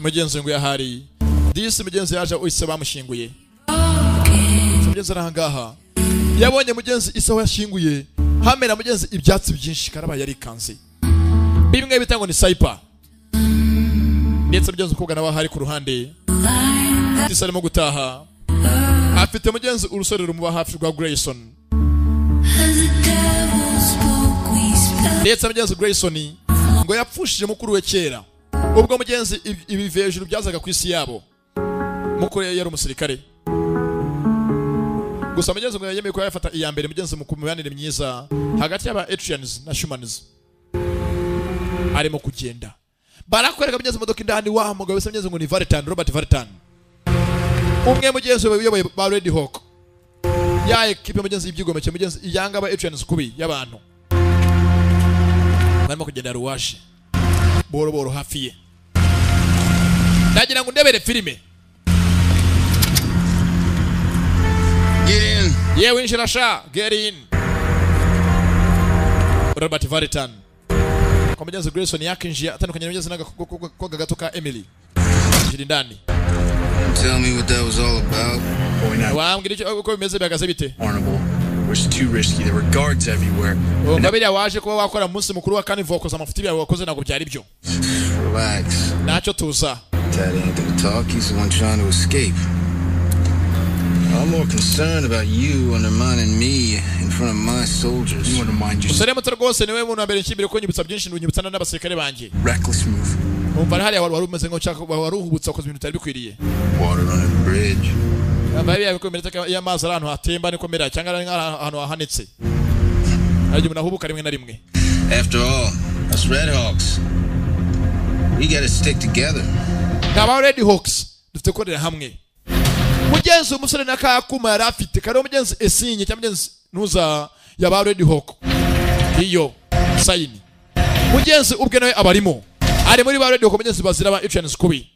mugenzi ngo yahari disi mugenzi yaje uyise bamushinguye. mugenzi arahangaha yabonye mugenzi isa yashinguye hamera mugenzi ibyatsi byinshi karaba yari kanze bimwe bitango ni sniper. ndetse mugenzi ukobwa nawe hari ku ruhande disi arimo gutaha afite mugenzi urusore rumuba hafi rwa Grayson. ndetse mugenzi Grayson ngo yapfushije mukuru we kera ubwo mugenzi ibivejuru byazaga ku isi yabo. mukuru yari umusirikare. gusa mugenzi ngo yemeye ko yafata iya mbere mugenzi mu kumibanire myiza hagati y'aba Etrians na humans. arimo kugenda barakwereka mugenzi imodoka indani wa mugabo wese mugenzi ngo ni Valentine Robert Valentine umwe mugenzi we uyoboye ba Red Hawk. ya ekipe mugenzi y'ibyigomeke mugenzi iyanga aba Etrians kubi y'abantu barimo kugenda ruwashi boro hafi ye nagira ngo ndebere filime Get in. yewe injira sha get in Robert Varitan kwa mugenzi Grayson yakinjia atandukanye mugenzi n'agakoga gato ka Emily jiri ndani. Tell me what that was all about. Wambwira icyo uko bimeze bihagaze bite? Honorable. Was too risky. There were guards everywhere. Ngabiri waje kuba wakora munsi mukuru wa Carnival koza amafuti yawe wakoze nago byari byo. Relax. Nacho tuza. Daddy ain't gonna talk. He's the one trying to escape. I'm more concerned about you undermining me in front of my soldiers. You undermined yourself. Usare mutoro gose niwe muntu ambere kimbere ko nyibutsa byinshi nyibutsa n'abasirikare banje. Reckless move. Umva hali wari umeze ngo cyaka wari uhubutsa koza ibintu bitari bikwiriye. Water on a bridge. Abaye yakomeretse y'amazi ahantu hatemba niko mera cyangwa ahantu hahanitse. Ariko umuntu ahubuka rimwe na rimwe. After all, us Red Hawks. We gotta stick together. Ngaba Red Hawks dufite korera hamwe. Mugenzi umusore nakakuma yarafite kare mugenzi esinye cyangwa mugenzi nuza yaba Red Hawk. Iyo sayini. Mugenzi ubwe nawe abarimo. Ari muri ba Red Hawk mugenzi bazira ba Etrians kubi.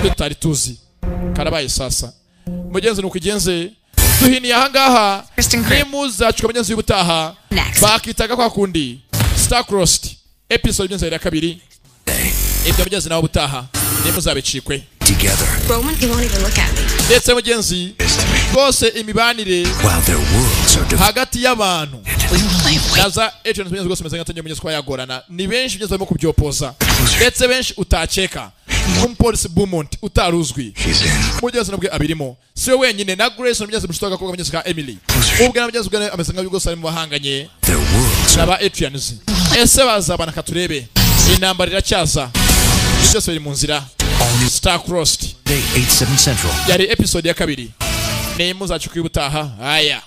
Tutari tuzi. Karabaye sasa. Mugenzi nukugenze duhini ahangaha nimuza chuka mugenzi y'ubutaha bakitaga kwa kundi Star Crossed episode mugenzi ya kabiri ibyo mugenzi nawo butaha nimuzabicikwe together. Roman, you won't even look at me. Ndetse mugenzi bose imibanire hagati y'abantu naza Etrians mugenzi gose mezanga tanye mugenzi kwa yagorana ni benshi mugenzi barimo kubyopoza ndetse benshi utacheka umupolisi Beaumont utaruzwi mugenzi nabwe abirimo siwe wenyine na Grace mugenzi mushitoka ko mugenzi ka Emily ubwe mugenzi ubwe amesanga yugo sari mu bahanganye n'aba Etrians ese bazabana katurebe intambara iracyaza byose biri mu nzira Star Crossed 8/7 Central yari episode ya kabiri ni muzacu kwibutaha aya